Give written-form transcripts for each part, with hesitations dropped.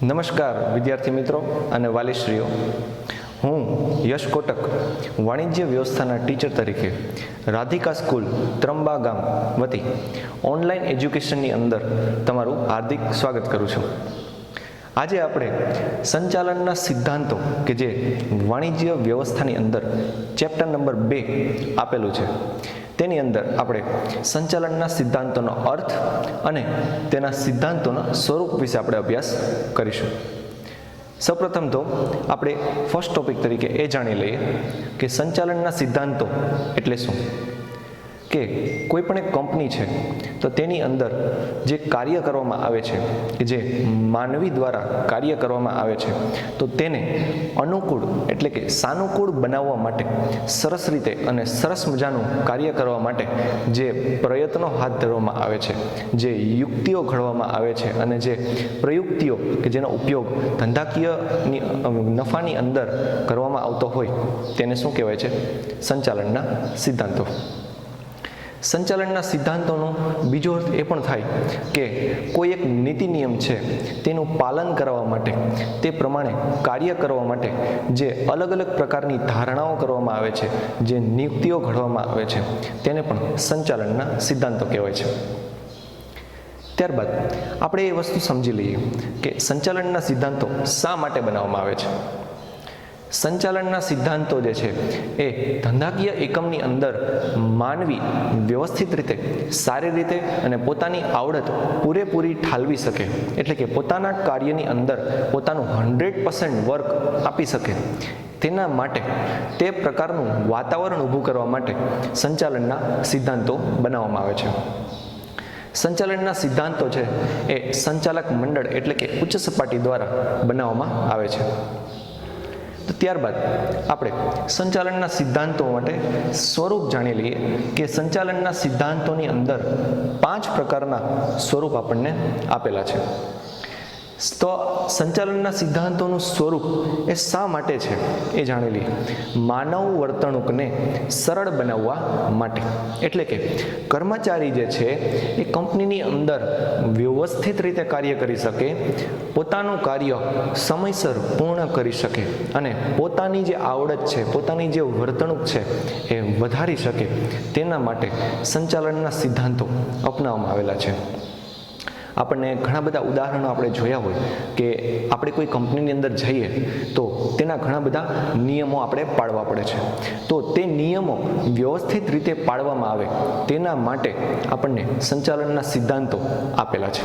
નમસ્કાર વિદ્યાર્થી મિત્રો અને વાલીશ્રીઓ, હું યશ કોટક વાણિજ્ય વ્યવસ્થાના ટીચર તરીકે રાધિકા સ્કૂલ ત્રંબા ગામ વતી ઓનલાઈન એજ્યુકેશનની અંદર તમારું હાર્દિક સ્વાગત કરું છું. આજે આપણે સંચાલનના સિદ્ધાંતો કે જે વાણિજ્ય વ્યવસ્થાની અંદર ચેપ્ટર નંબર 2 આપેલું છે તેની અંદર આપણે સંચાલનના સિદ્ધાંતોનો અર્થ અને તેના સિદ્ધાંતોના સ્વરૂપ વિશે આપણે અભ્યાસ કરીશું. સૌપ્રથમ તો આપણે ફર્સ્ટ ટોપિક તરીકે એ જાણી લઈએ કે સંચાલનના સિદ્ધાંતો એટલે શું. કે કોઈ પણ એક કંપની છે તો તેની અંદર જે કાર્ય કરવામાં આવે છે કે જે માનવી દ્વારા કાર્ય કરવામાં આવે છે તો તેને અનુકૂળ એટલે કે સાનુકૂળ બનાવવા માટે સરસ રીતે અને સરસ મજાનું કાર્ય કરવા માટે જે પ્રયત્નો હાથ ધરવામાં આવે છે, જે યુક્તિઓ ઘડવામાં આવે છે અને જે પ્રયુક્તિઓ કે જેનો ઉપયોગ ધંધાકીય નફાની અંદર કરવામાં આવતો હોય તેને શું કહેવાય છે? સંચાલનના સિદ્ધાંતો. સંચાલનના સિદ્ધાંતોનો બીજો અર્થ એ પણ થાય કે કોઈ એક નીતિ નિયમ છે તેનું પાલન કરવા માટે, તે પ્રમાણે કાર્ય કરવા માટે જે અલગ અલગ પ્રકારની ધારણાઓ કરવામાં આવે છે, જે નિયુક્તિઓ ઘડવામાં આવે છે તેને પણ સંચાલનના સિદ્ધાંતો કહેવાય છે. ત્યારબાદ આપણે એ વસ્તુ સમજી લઈએ કે સંચાલનના સિદ્ધાંતો શા માટે બનાવવામાં આવે છે. સંચાલનના સિદ્ધાંતો જે છે એ ધંધાકીય એકમની અંદર માનવી વ્યવસ્થિત રીતે, સારી રીતે અને પોતાની આવડત પૂરેપૂરી ઠાલવી શકે, એટલે કે પોતાના કાર્યની અંદર પોતાનું 100% વર્ક આપી શકે, તેના માટે તે પ્રકારનું વાતાવરણ ઊભું કરવા માટે સંચાલનના સિદ્ધાંતો બનાવવામાં આવે છે. સંચાલનના સિદ્ધાંતો છે એ સંચાલક મંડળ એટલે કે ઉચ્ચ સપાટી દ્વારા બનાવવામાં આવે છે. તો ત્યારબાદ આપણે સંચાલનના સિદ્ધાંતો માટે સ્વરૂપ જાણી લઈએ કે સંચાલનના સિદ્ધાંતોની અંદર 5 પ્રકારના સ્વરૂપ આપણને આપેલા છે. તો સંચાલનના સિદ્ધાંતોનું સ્વરૂપ એ શા માટે છે એ જાણી લઈએ. માનવ વર્તણૂકને સરળ બનાવવા માટે, એટલે કે કર્મચારી જે છે એ કંપનીની અંદર વ્યવસ્થિત રીતે કાર્ય કરી શકે, પોતાનું કાર્ય સમયસર પૂર્ણ કરી શકે અને પોતાની જે આવડત છે, પોતાની જે વર્તણૂક છે એ વધારી શકે, તેના માટે સંચાલનના સિદ્ધાંતો અપનાવવામાં આવેલા છે. આપણને ઘણા બધા ઉદાહરણો આપણે જોયા હોય કે આપણે કોઈ કંપનીની અંદર જઈએ તો તેના ઘણા બધા નિયમો આપણે પાળવા પડે છે. તો તે નિયમો વ્યવસ્થિત રીતે પાળવામાં આવે તેના માટે આપણને સંચાલનના સિદ્ધાંતો આપેલા છે.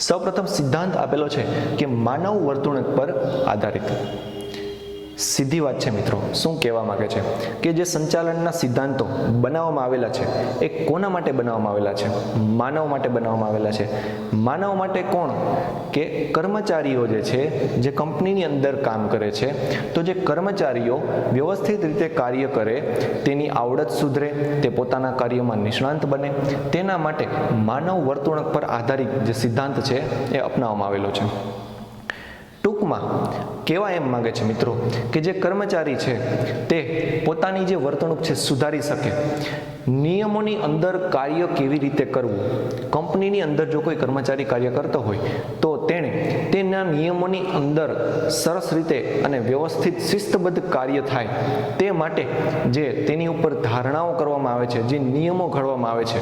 સૌપ્રથમ સિદ્ધાંત આપેલો છે કે માનવ વર્તણૂક પર આધારિત. સીધી વાત છે મિત્રો, શું કહેવા માંગે છે કે જે સંચાલનના સિદ્ધાંતો બનાવવામાં આવેલા છે એ કોના માટે બનાવવામાં આવેલા છે? માનવ માટે બનાવવામાં આવેલા છે. માનવ માટે કોણ? કે કર્મચારીઓ જે છે, જે કંપનીની અંદર કામ કરે છે, તો જે કર્મચારીઓ વ્યવસ્થિત રીતે કાર્ય કરે, તેની આવડત સુધરે, તે પોતાના કાર્યમાં નિષ્ણાંત બને, તેના માટે માનવ વર્તણૂક પર આધારિત જે સિદ્ધાંત છે એ અપનાવવામાં આવેલો છે. ટૂંકમાં કહેવા એમ માંગે છે મિત્રો કે જે કર્મચારી છે તે પોતાની જે વર્તણૂક છે સુધારી શકે, નિયમોની અંદર કાર્ય કેવી રીતે કરવું. કંપનીની અંદર જો કોઈ કર્મચારી કાર્ય કરતો હોય તો તેણે તેના નિયમોની અંદર સરસ રીતે અને વ્યવસ્થિત શિસ્તબદ્ધ કાર્ય થાય તે માટે જે તેની ઉપર ધારણાઓ કરવામાં આવે છે, જે નિયમો ઘડવામાં આવે છે,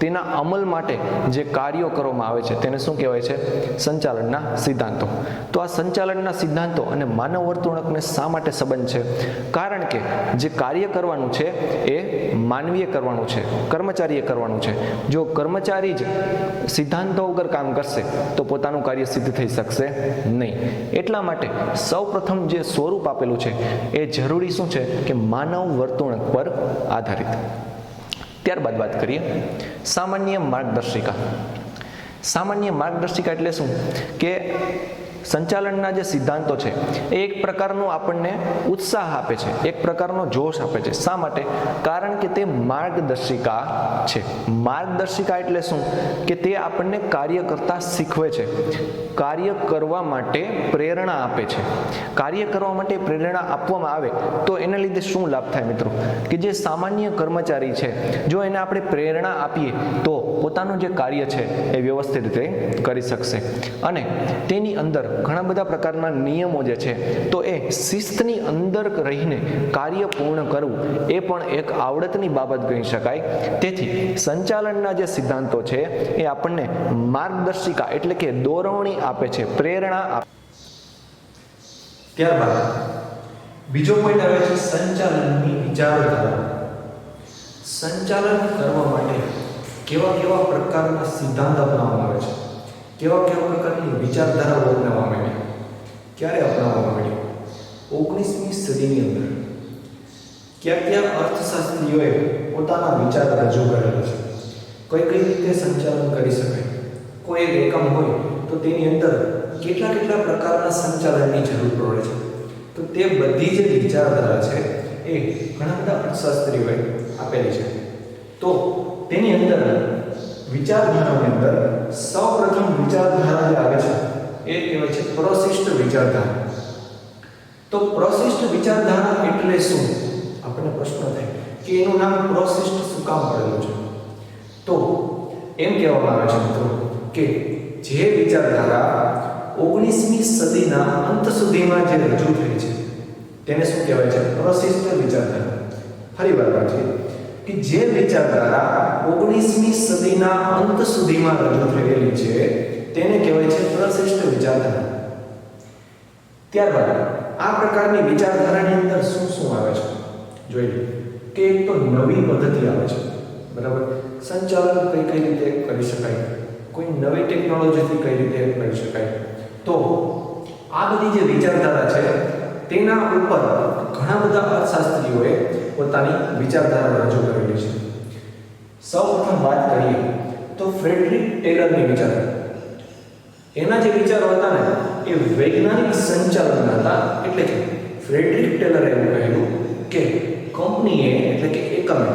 તેના અમલ માટે જે કાર્યો કરવામાં આવે છે તેને શું કહેવાય છે? સંચાલનના સિદ્ધાંતો. તો આ સંચાલનના સિદ્ધાંતો અને માનવ વર્તણૂકને શા માટે સંબંધ છે? કારણ કે જે કાર્ય કરવાનું છે એ માનવીએ કરવાનું છે, કર્મચારીએ કરવાનું છે. જો કર્મચારી જ સિદ્ધાંતો વગર કામ કરશે તો પોતાનું કાર્ય સિદ્ધ થઈ શકશે નહીં. એટલા માટે સૌપ્રથમ જે સ્વરૂપ આપેલું છે એ જરૂરી શું છે કે માનવ વર્તણૂક પર આધારિત. ત્યારબાદ વાત કરીએ સામાન્ય માર્ગદર્શિકા. સામાન્ય માર્ગદર્શિકા એટલે શું? કે સંચાલનના જે સિદ્ધાંતો છે એ એક પ્રકારનું આપણને ઉત્સાહ આપે છે, એક પ્રકારનો જોશ આપે છે. શા માટે? કારણ કે તે માર્ગદર્શિકા છે. માર્ગદર્શિકા એટલે શું? કે તે આપણને કાર્ય કરતા શીખવે છે, કાર્ય કરવા માટે પ્રેરણા આપે છે. કાર્ય કરવા માટે પ્રેરણા આપવામાં આવે તો એના લીધે શું લાભ થાય મિત્રો? કે જે સામાન્ય કર્મચારી છે, જો એને આપણે પ્રેરણા આપીએ તો પોતાનું જે કાર્ય છે એ વ્યવસ્થિત રીતે કરી શકશે. અને તેની અંદર ઘણા બધા પ્રકારના નિયમો જે છે તો એ શિસ્તની અંદર રહીને કાર્ય પૂર્ણ કરવું એ પણ એક આવડતની બાબત ગણી શકાય. તેથી સંચાલનના જે સિદ્ધાંતો છે એ આપણને માર્ગદર્શિકા એટલે કે દોરવણી આપે છે, પ્રેરણા આપે. ત્યારબાદ બીજો પોઈન્ટ આવે છે સંચાલનની વિચારધારા. સંચાલન કરવા માટે કેવા કેવા પ્રકારના સિદ્ધાંત અપનાવવામાં આવે છે, કેવા કેવા પ્રકારની વિચારધારાઓ અપનાવવામાં આવી, ક્યારે અપનાવવામાં આવી? 19મી સદીની અંદર ક્યાં ક્યાં અર્થશાસ્ત્રીઓએ પોતાના વિચાર રજૂ કરેલા છે, કઈ કઈ રીતે સંચાલન કરી શકાય. કોઈ એક એકમ હોય તો તેની અંદર કેટલા કેટલા પ્રકારના સંચાલનની જરૂર પડે છે. તો તે બધી જે વિચારધારા છે એ ઘણા બધા અર્થશાસ્ત્રીઓએ આપેલી છે. તો તેની અંદર વિચારધારાની અંદર સૌપ્રથમ વિચારધારા જે આવે છે એ કહેવાય છે પ્રશિષ્ટ વિચારધારા. તો પ્રશિષ્ટ વિચારધારા એટલે શું? આપણને પ્રશ્ન થાય કે એનું નામ પ્રશિષ્ટ શું કામ પડેલું છે? તો એમ કહેવામાં આવે છે મિત્રો કે જે વિચારધારા 19મી સદીના અંત સુધીમાં જે રજૂ થઈ છે તેને શું કહેવાય છે? પ્રશિષ્ટ વિચારધારા. ફરી વાર વાંચીએ કે જે વિચારધારા 19મી સદીના અંત સુધીમાં રજૂ થયેલી છે તેને કહેવાય છે પ્રશિષ્ટ વિચારધારા. ત્યારબાદ આ પ્રકારની વિચારધારાની અંદર શું શું આવે છે જોઈ લો. કે એક તો નવી પદ્ધતિ આવે છે, બરાબર. સંચાલન કઈ કઈ રીતે કરી શકાય, કોઈ નવી ટેકનોલોજીથી કઈ રીતે કરી શકાય. તો આ બધી જે વિચારધારા છે તેના ઉપર ઘણા બધા અર્થશાસ્ત્રીઓએ પોતાની વિચારધારા રજૂ કરેલી છે. સૌપ્રથમ વાત કરીએ તો ફ્રેડરિક ટેલરની વિચારધારા. એના જે વિચારો હતા ને એ વૈજ્ઞાનિક સંચાલનના હતા. એટલે કે ફ્રેડરિક ટેલરે એવું કહેલું કે કંપનીએ એટલે કે એકમે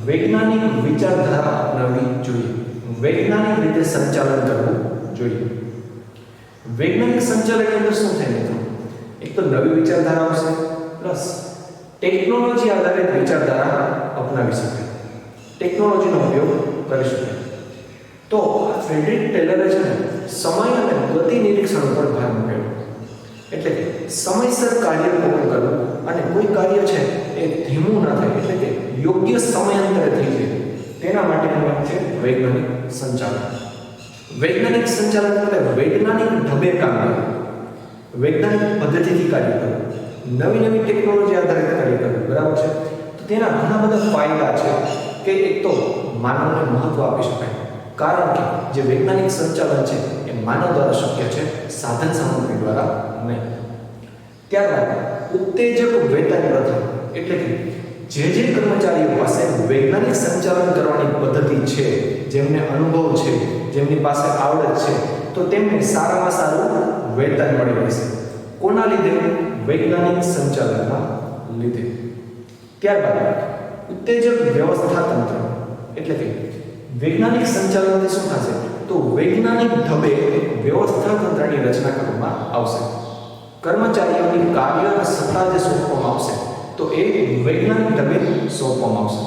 વૈજ્ઞાનિક વિચારધારા અપનાવવી જોઈએ, વૈજ્ઞાનિક રીતે સંચાલન કરવું જોઈએ. વૈજ્ઞાનિક સંચાલનની અંદર શું થાય મિત્રો? એક તો નવી વિચારધારા આવશે, પ્લસ ટેકનોલોજી આધારિત વિચારધારા અપનાવી શકાય, ટેકનોલોજીનો ઉપયોગ કરી શકાય. તો ફ્રેડરિક ટેલરે છે ને સમય અને ગતિ નિરીક્ષણ પર ભાર મૂકેલો. એટલે કે સમયસર કાર્ય પૂર્ણ કરવું અને કોઈ કાર્ય છે એ ધીમું ના થાય, એટલે કે યોગ્ય સમયાંતરે થઈ જાય તેના માટેનું છે વૈજ્ઞાનિક સંચાલન. વૈજ્ઞાનિક સંચાલન એટલે વૈજ્ઞાનિક ઢબે કામ કરવું, વૈજ્ઞાનિક પદ્ધતિથી કાર્ય કરવું, નવી નવી ટેકનોલોજી આધારિત કાર્ય કરવું, બરાબર છે. તો તેના ઘણા બધા ફાયદા છે કે એક તો માનવને મહત્વ આપી શકાય, કારણ કે જે વૈજ્ઞાનિક સંચાલન છે એ માનવ દ્વારા શક્ય છે, સાધન સામગ્રી દ્વારા નહીં. ત્યારબાદ ઉત્તેજક વેતન પ્રથા. એટલે કે જે કર્મચારીઓ પાસે વૈજ્ઞાનિક સંચાલન કરવાની પદ્ધતિ છે, જેમને અનુભવ છે, જેમની પાસે આવડત છે, તો તેમને સારામાં સારું વેતન મળી રહેશે. કોના લીધે? વૈજ્ઞાનિક સંચાલનના લીધે. ત્યારબાદ ઉત્તેજક વ્યવસ્થા તંત્ર. એટલે કે વૈજ્ઞાનિક સંચાલનથી શું થશે? તો વૈજ્ઞાનિક ઢબે વ્યવસ્થા તંત્રની રચના કરવામાં આવશે. કર્મચારીઓની કાર્ય અને સત્તા જે સોંપવામાં આવશે તો એ વૈજ્ઞાનિક ઢબે સોંપવામાં આવશે.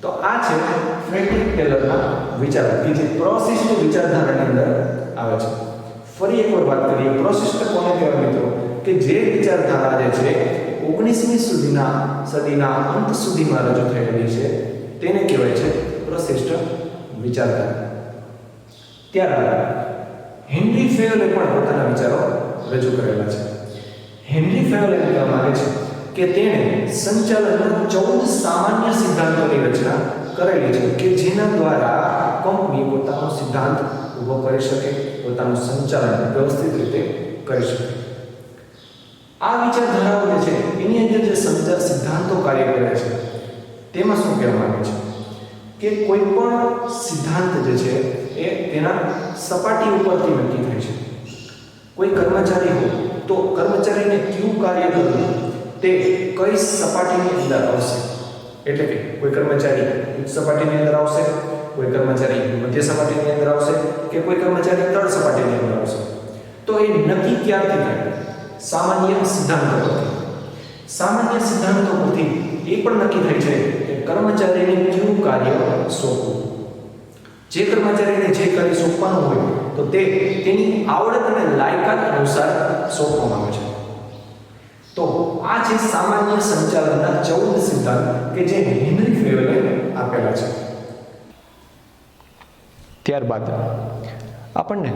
તો આ છે ફ્રેડરિક ટેલરના વિચારો કે જે પ્રશિષ્ટ વિચારધારાની અંદર આવે છે. ફરી એકવાર વાત કરીએ, પ્રશિષ્ટ કોને કહેવાય મિત્રો? કે જે વિચારધારા જે છે 19મી સદીના અંત સુધીમાં રજૂ થયેલી છે તેને કહેવાય છે પ્રશિષ્ટ વિચારધારા. ત્યારબાદ હેનરી ફેયોલે પણ પોતાના વિચારો રજૂ કરેલા છે. હેનરી ફેયોલે કહેવા માંગે છે કે તેણે સંચાલનના 14 સામાન્ય સિદ્ધાંતોની રચના કરેલી છે કે જેના દ્વારા કંપની પોતાનો સિદ્ધાંત ઊભો કરી શકે, પોતાનું સંચાલન વ્યવસ્થિત રીતે કરી શકે. આ વિચારધારાઓ જે છે એની અંદર જે સિદ્ધાંતો કાર્ય કરે છે તેમાં શું કહેવા માંગે છે કે કોઈ પણ સિદ્ધાંત જે છે એ તેના સપાટી ઉપરથી નક્કી થાય છે. કોઈ કર્મચારી હોય તો કર્મચારીને કયું કાર્ય કરવું તે કઈ સપાટીની અંદર આવશે, એટલે કે કોઈ કર્મચારી ઉચ્ચ સપાટીની અંદર આવશે, કોઈ કર્મચારી મધ્ય સપાટીની અંદર આવશે કે કોઈ કર્મચારી તળ સપાટીની અંદર આવશે. તો એ નક્કી ક્યારથી થાય? સામાન્ય સિદ્ધાંતો પરથી. સામાન્ય સિદ્ધાંતો પરથી એ પણ નક્કી થાય છે કે કર્મચારીને કયું કાર્ય સોંપવું. જે કર્મચારીને જે કાર્ય સોંપવાનું હોય તો તે તેની આવડત અને લાયકાત અનુસાર સોંપવામાં આવે છે. તો આ છે સામાન્ય સંચાલનના 14 સિદ્ધાંત કે જે હેનરી ફેવેલે આપેલા છે. ત્યારબાદ આપણને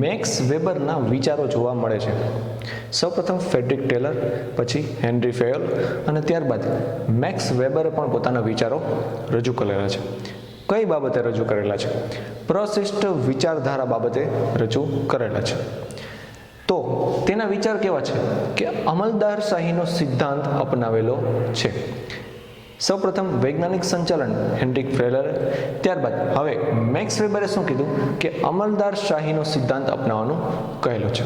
મેક્સ વેબરના વિચારો જોવા મળે છે. સૌપ્રથમ ફ્રેડરિક ટેલર, પછી હેનરી ફેવેલ અને ત્યારબાદ મેક્સ વેબરે પણ પોતાના વિચારો રજૂ કરેલા છે. કઈ બાબતે રજૂ કરેલા છે? પ્રશિષ્ટ વિચારધારા બાબતે રજૂ કરેલા છે. તો તેના વિચાર કેવા છે કે અમલદારશાહીનો સિદ્ધાંત અપનાવેલો છે. સૌપ્રથમ વૈજ્ઞાનિક સંચાલન હેનરી ફેવેલે, ત્યારબાદ હવે મેક્સ વેબરે શું કીધું કે અમલદારશાહીનો સિદ્ધાંત અપનાવવાનું કહેલું છે.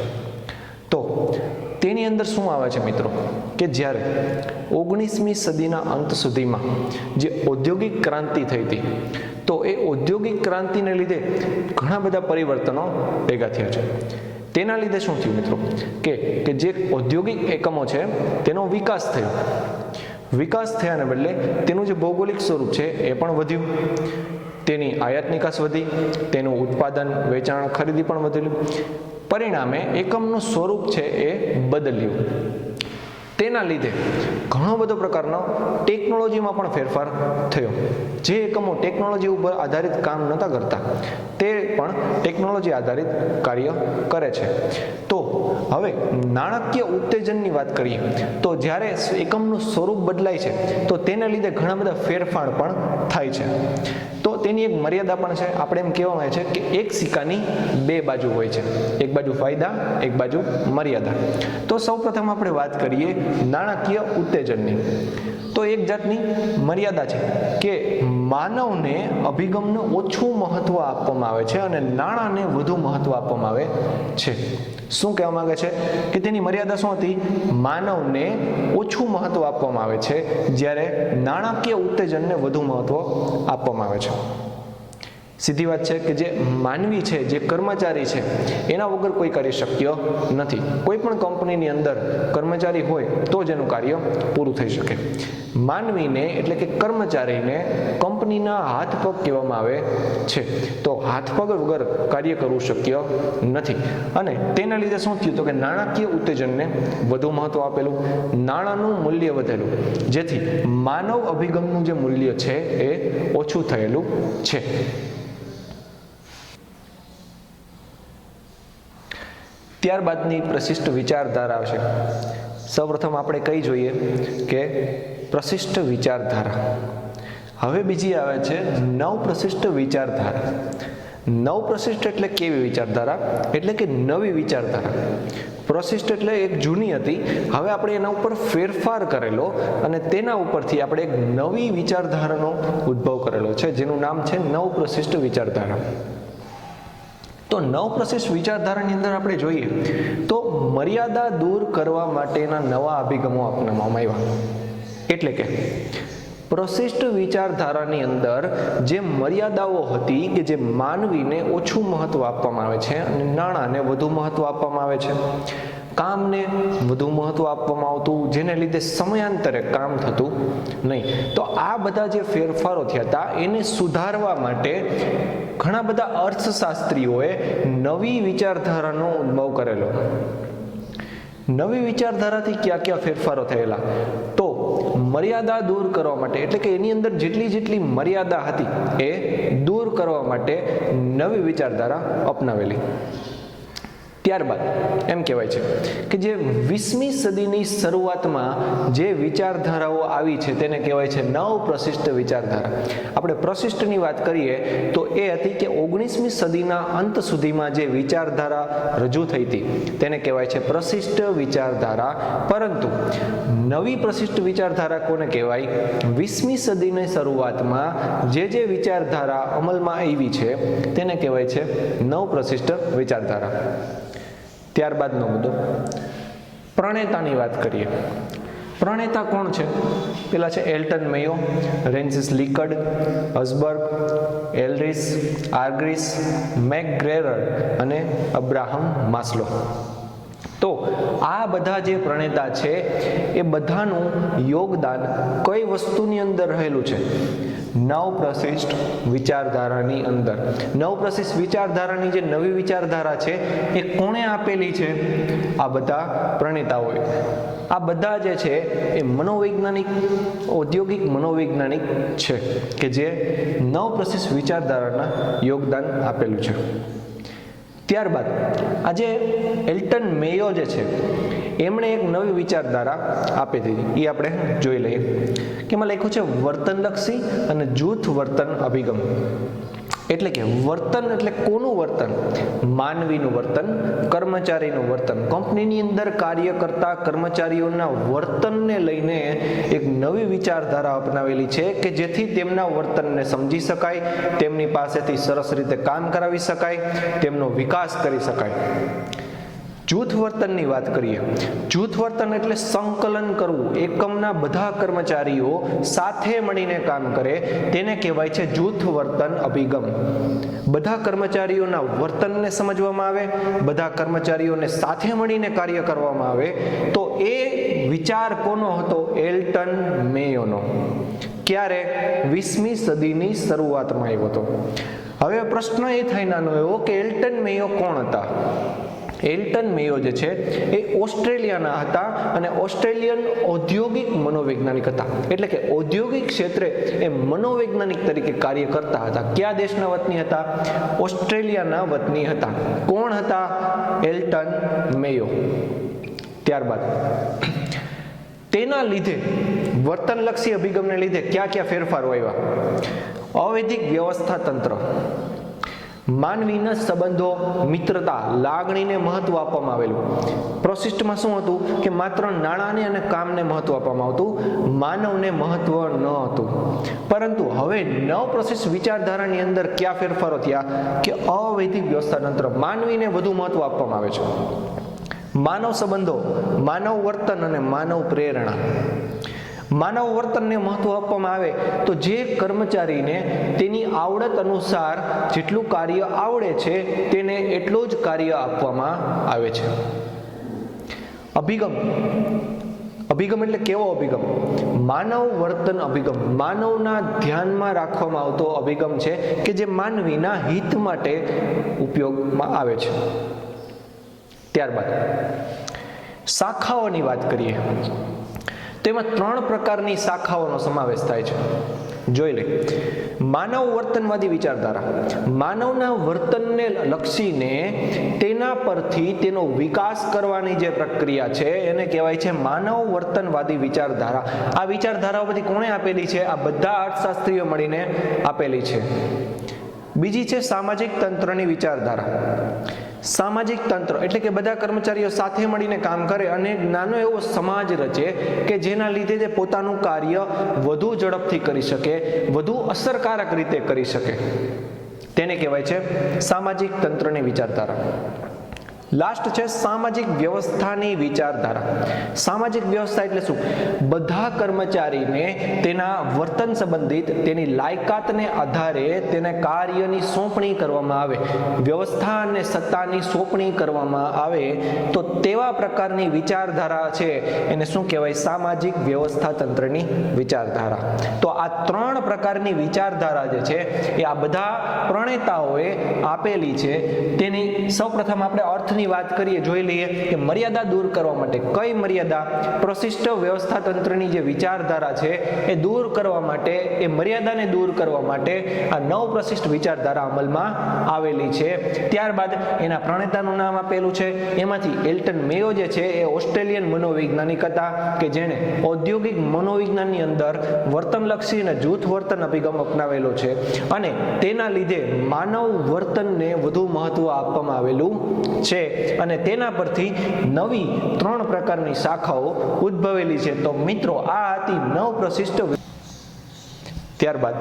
તો તેની અંદર શું આવે છે મિત્રો કે જ્યારે 19મી સદીના અંત સુધીમાં જે ઔદ્યોગિક ક્રાંતિ થઈ હતી, તો એ ઔદ્યોગિક ક્રાંતિને લીધે ઘણા બધા પરિવર્તનો ભેગા થયા છે. તેના લીધે શું થયું મિત્રો કે જે ઔદ્યોગિક એકમો છે તેનો વિકાસ થયો. વિકાસ થયાને બદલે તેનું જે ભૌગોલિક સ્વરૂપ છે એ પણ વધ્યું, તેની આયાત નિકાસ વધી, તેનું ઉત્પાદન, વેચાણ, ખરીદી પણ વધેલું. પરિણામે એકમનું સ્વરૂપ છે એ બદલ્યું. તેના લીધે ઘણો બધો પ્રકારનો ટેકનોલોજીમાં પણ ફેરફાર થયો. જે એકમો ટેકનોલોજી ઉપર આધારિત કામ નહોતા કરતા તે પણ ટેકનોલોજી આધારિત કાર્ય કરે છે. તો હવે નાણાકીય ઉત્તેજનની વાત કરીએ તો જ્યારે એકમનું સ્વરૂપ બદલાય છે તો તેને લીધે ઘણા બધા ફેરફાર પણ થાય છે. તો તેની એક મર્યાદા પણ છે. આપણે એમ કહેવામાં આવે છે કે એક સિક્કાની બે બાજુ હોય છે, એક બાજુ ફાયદા, એક બાજુ મર્યાદા. તો સૌપ્રથમ આપણે વાત કરીએ નાણાકીય ઉત્તેજનની. તો એક જાતની મર્યાદા છે કે માનવને અભિગમને ઓછું મહત્વ આપવામાં આવે છે અને નાણાંને વધુ મહત્વ આપવામાં આવે છે. શું કહેવા માંગે છે કે તેની મર્યાદા શું હતી? માનવને ઓછું મહત્વ આપવામાં આવે છે જ્યારે નાણાકીય ઉત્તેજનને વધુ મહત્વ આપવામાં આવે છે. સીધી વાત છે કે જે માનવી છે, જે કર્મચારી છે, એના વગર કોઈ કાર્ય શક્ય નથી. કોઈ પણ કંપનીની અંદર કર્મચારી હોય તો જ એનું કાર્ય પૂરું થઈ શકે. માનવીને એટલે કે કર્મચારીને કંપનીના હાથ પગ કહેવામાં આવે છે. તો હાથ પગ વગર કાર્ય કરવું શક્ય નથી. અને તેના લીધે શું થયું તો કે નાણાકીય ઉત્તેજનને વધુ મહત્વ આપેલું, નાણાંનું મૂલ્ય વધેલું, જેથી માનવ અભિગમનું જે મૂલ્ય છે એ ઓછું થયેલું છે. ત્યારબાદની પ્રશિષ્ટ વિચારધારા આવશે. સૌપ્રથમ આપણે કઈ જોઈએ કે પ્રશિષ્ટ વિચારધારા. હવે બીજી આવે છે નવ પ્રશિષ્ટ વિચારધારા. નવ પ્રશિષ્ટ એટલે કેવી વિચારધારા? એટલે કે નવી વિચારધારા. પ્રશિષ્ટ એટલે એક જૂની હતી, હવે આપણે એના ઉપર ફેરફાર કરેલો અને તેના ઉપરથી આપણે એક નવી વિચારધારાનો ઉદ્ભવ કરેલો છે, જેનું નામ છે નવ પ્રશિષ્ટ વિચારધારા. તો નવ પ્રશિષ્ટ વિચારધારાની અંદર આપણે જોઈએ તો મર્યાદા દૂર કરવા માટેના નવા અભિગમો અપનાવવામાં આવ્યા. એટલે કે પ્રશિષ્ટ વિચારધારાની અંદર જે મર્યાદાઓ હતી કે જે માનવીને ઓછું મહત્વ આપવામાં આવે છે અને નાણાંને વધુ મહત્વ આપવામાં આવે છે, કામને વધુ મહત્વ આપવામાં આવતું, જેને લીધે સમયાંતરે કામ થતું નહીં. તો આ બધા જે ફેરફારો થયા હતા એને સુધારવા માટે ઘણા બધા અર્થશાસ્ત્રીઓએ નવી વિચારધારાનો ઉદ્ભવ કરેલો. નવી વિચારધારાથી ક્યાં ક્યાં ફેરફારો થયેલા? તો મર્યાદા દૂર કરવા માટે, એટલે કે એની અંદર જેટલી મર્યાદા હતી એ દૂર કરવા માટે નવી વિચારધારા અપનાવેલી. ત્યારબાદ એમ કહેવાય છે કે જે 20મી સદીની શરૂઆતમાં જે વિચારધારાઓ આવી છે તેને કહેવાય છે નવ પ્રશિષ્ટ વિચારધારા. આપણે પ્રશિષ્ટની વાત કરીએ તો એ હતી કે 19મી સદીના અંત સુધીમાં જે વિચારધારા રજૂ થઈ હતી તેને કહેવાય છે પ્રશિષ્ટ વિચારધારા. પરંતુ નવી પ્રશિષ્ટ વિચારધારા કોને કહેવાય? 20મી સદીની શરૂઆતમાં જે વિચારધારા અમલમાં આવી છે તેને કહેવાય છે નવ પ્રશિષ્ટ વિચારધારા. ત્યારબાદનો મુદ્દો પ્રણેતાની વાત કરીએ. પ્રણેતા કોણ છે? પેલા છે એલ્ટન મેયો, રેન્સિસ લિકર્ડ, હસબર્ગ, એલરિસ, આર્ગ્રીસ, મેકગ્રેગર અને અબ્રાહમ માસ્લો. તો આ બધા જે પ્રણેતા છે એ બધાનું યોગદાન કઈ વસ્તુની અંદર રહેલું છે? નવપ્રશિષ્ટ વિચારધારાની અંદર. નવપ્રશિષ્ટ વિચારધારાની જે નવી વિચારધારા છે એ કોણે આપેલી છે? આ બધા પ્રણેતાઓએ. આ બધા જે છે એ મનોવૈજ્ઞાનિક, ઔદ્યોગિક મનોવૈજ્ઞાનિક છે કે જે નવપ્રશિષ્ટ વિચારધારાના યોગદાન આપેલું છે. ત્યારબાદ આજે એલ્ટન મેયો જે છે એમણે એક નવી વિચારધારા આપી દીધી. એ આપણે જોઈ લઈએ કે એમાં લખ્યું છે વર્તનલક્ષી અને જૂથ વર્તન અભિગમ. એટલે કે વર્તન એટલે કોનું વર્તન? માનવીનું વર્તન, કર્મચારીનું વર્તન. કંપનીની અંદર કાર્ય કરતા કર્મચારીઓના વર્તનને લઈને એક નવી વિચારધારા અપનાવેલી છે કે જેથી તેમના વર્તનને સમજી શકાય, તેમની પાસેથી સરસ રીતે કામ કરાવી શકાય, તેમનો વિકાસ કરી શકાય. જૂથ વર્તનની વાત કરીએ. જૂથ વર્તન એટલે સંકલન કરવું, એકમના બધા કર્મચારીઓ સાથે મળીને કામ કરે, તેને કહેવાય છે જૂથ વર્તન અભિગમ. બધા કર્મચારીઓના વર્તનને સમજવામાં આવે, બધા કર્મચારીઓને સાથે મળીને કાર્ય કરવામાં આવે. તો એ વિચાર કોનો હતો? એલ્ટન મેયોનો. ક્યારે? 20મી સદીની શરૂઆતમાં આવ્યો હતો. હવે પ્રશ્ન એ થાય નાનો એવો કે એલ્ટન મેયો કોણ હતા? એલ્ટન મેયો જે છે એ ઓસ્ટ્રેલિયાના હતા અને ઓસ્ટ્રેલિયન ઔદ્યોગિક મનોવૈજ્ઞાનિક હતા. એટલે કે ઔદ્યોગિક ક્ષેત્રે એ મનોવૈજ્ઞાનિક તરીકે કાર્ય કરતા હતા. કયા દેશના વતની હતા? ઓસ્ટ્રેલિયાના વતની હતા. કોણ હતા? એલ્ટન મેયો. ત્યારબાદ તેના લીધે, વર્તનલક્ષી અભિગમને લીધે કયા કયા ફેરફારો આવ્યા? અવૈધિક વ્યવસ્થા તંત્ર, માનવીના સંબંધો, મિત્રતા, લાગણીને મહત્વ આપવામાં આવેલું. પ્રોસિસ્ટમાં શું હતું કે માત્ર નાણાંને અને કામને મહત્વ આપવામાં આવતું, માનવને મહત્વ ન હતું. પરંતુ હવે નવપ્રશિષ્ટ વિચારધારાની અંદર કયા ફેરફારો થયા કે અવૈધિક વ્યવસ્થા તંત્ર, માનવીને વધુ મહત્વ આપવામાં આવે છે. માનવ સંબંધો, માનવ વર્તન અને માનવ પ્રેરણા. માનવ વર્તનને મહત્વ આપવામાં આવે તો જે કર્મચારીને તેની આવડત અનુસાર જેટલું કાર્ય આવડે છે તેને એટલું જ કાર્ય આપવામાં આવે છે. અભિગમ, અભિગમ એટલે કેવો અભિગમ? માનવ વર્તન અભિગમ. માનવના ધ્યાનમાં રાખવામાં આવતો અભિગમ છે કે જે માનવીના હિત માટે ઉપયોગમાં આવે છે. ત્યારબાદ શાખાઓની વાત કરીએ. તેમાં 3 પ્રકારની શાખાઓનો સમાવેશ થાય છે. જોઈ લે. માનવ વર્તનવાદી વિચારધારા, માનવના વર્તનને લક્ષીને તેના પરથી તેનો વિકાસ કરવાની જે પ્રક્રિયા છે એને કહેવાય છે માનવ વર્તનવાદી વિચારધારા. આ વિચારધારાઓ બધી કોણે આપેલી છે? આ બધા અર્થશાસ્ત્રીઓ મળીને આપેલી છે. બીજી છે સામાજિક તંત્રની વિચારધારા. સામાજિક તંત્ર એટલે કે બધા કર્મચારીઓ સાથે મળીને કામ કરે અને નાનો એવો સમાજ રચે કે જેના લીધે તે પોતાનું કાર્ય વધુ ઝડપથી કરી શકે, વધુ અસરકારક રીતે કરી શકે. તેને કહેવાય છે સામાજિક તંત્રની વિચારધારા. લાસ્ટ છે સામાજિક વ્યવસ્થાની વિચારધારા. સામાજિક વ્યવસ્થા એટલે શું? બધા કર્મચારીને તેના વર્તન સંબંધિત તેની લાયકાતને આધારે તેને કાર્યની સોંપણી કરવામાં આવે, વ્યવસ્થા અને સત્તાની સોંપણી કરવામાં આવે તો તેવા પ્રકારની વિચારધારા છે એને શું કહેવાય? સામાજિક વ્યવસ્થા તંત્રની વિચારધારા. તો આ 3 પ્રકારની વિચારધારા જે છે એ આ બધા પ્રણેતાઓએ આપેલી છે. તેની સૌપ્રથમ આપણે અર્થની વાત કરીએ, જોઈ લઈએ કે મર્યાદા દૂર કરવા માટે. કઈ મર્યાદા? પ્રશિષ્ટ વ્યવસ્થા તંત્રની જે વિચારધારા છે એ દૂર કરવા માટે, એ મર્યાદાને દૂર કરવા માટે આ નવપ્રશિષ્ટ વિચારધારા અમલમાં આવેલી છે. ત્યારબાદ એના પ્રણેતાનું નામ આપેલું છે. એમાંથી એલ્ટન મેયો જે છે એ ઓસ્ટ્રેલિયન મનોવૈજ્ઞાનિક હતા કે જેણે ઔદ્યોગિક મનોવિજ્ઞાનની અંદર વર્તનલક્ષી અને જૂથ વર્તન અભિગમ અપનાવેલો છે અને તેના લીધે માનવ વર્તનને વધુ મહત્વ આપવામાં આવેલું છે અને તેના પરથી નવી 3 પ્રકારની શાખાઓ ઉદ્ભવેલી છે. તો મિત્રો આ હતી નવપ્રશિષ્ટ. ત્યારબાદ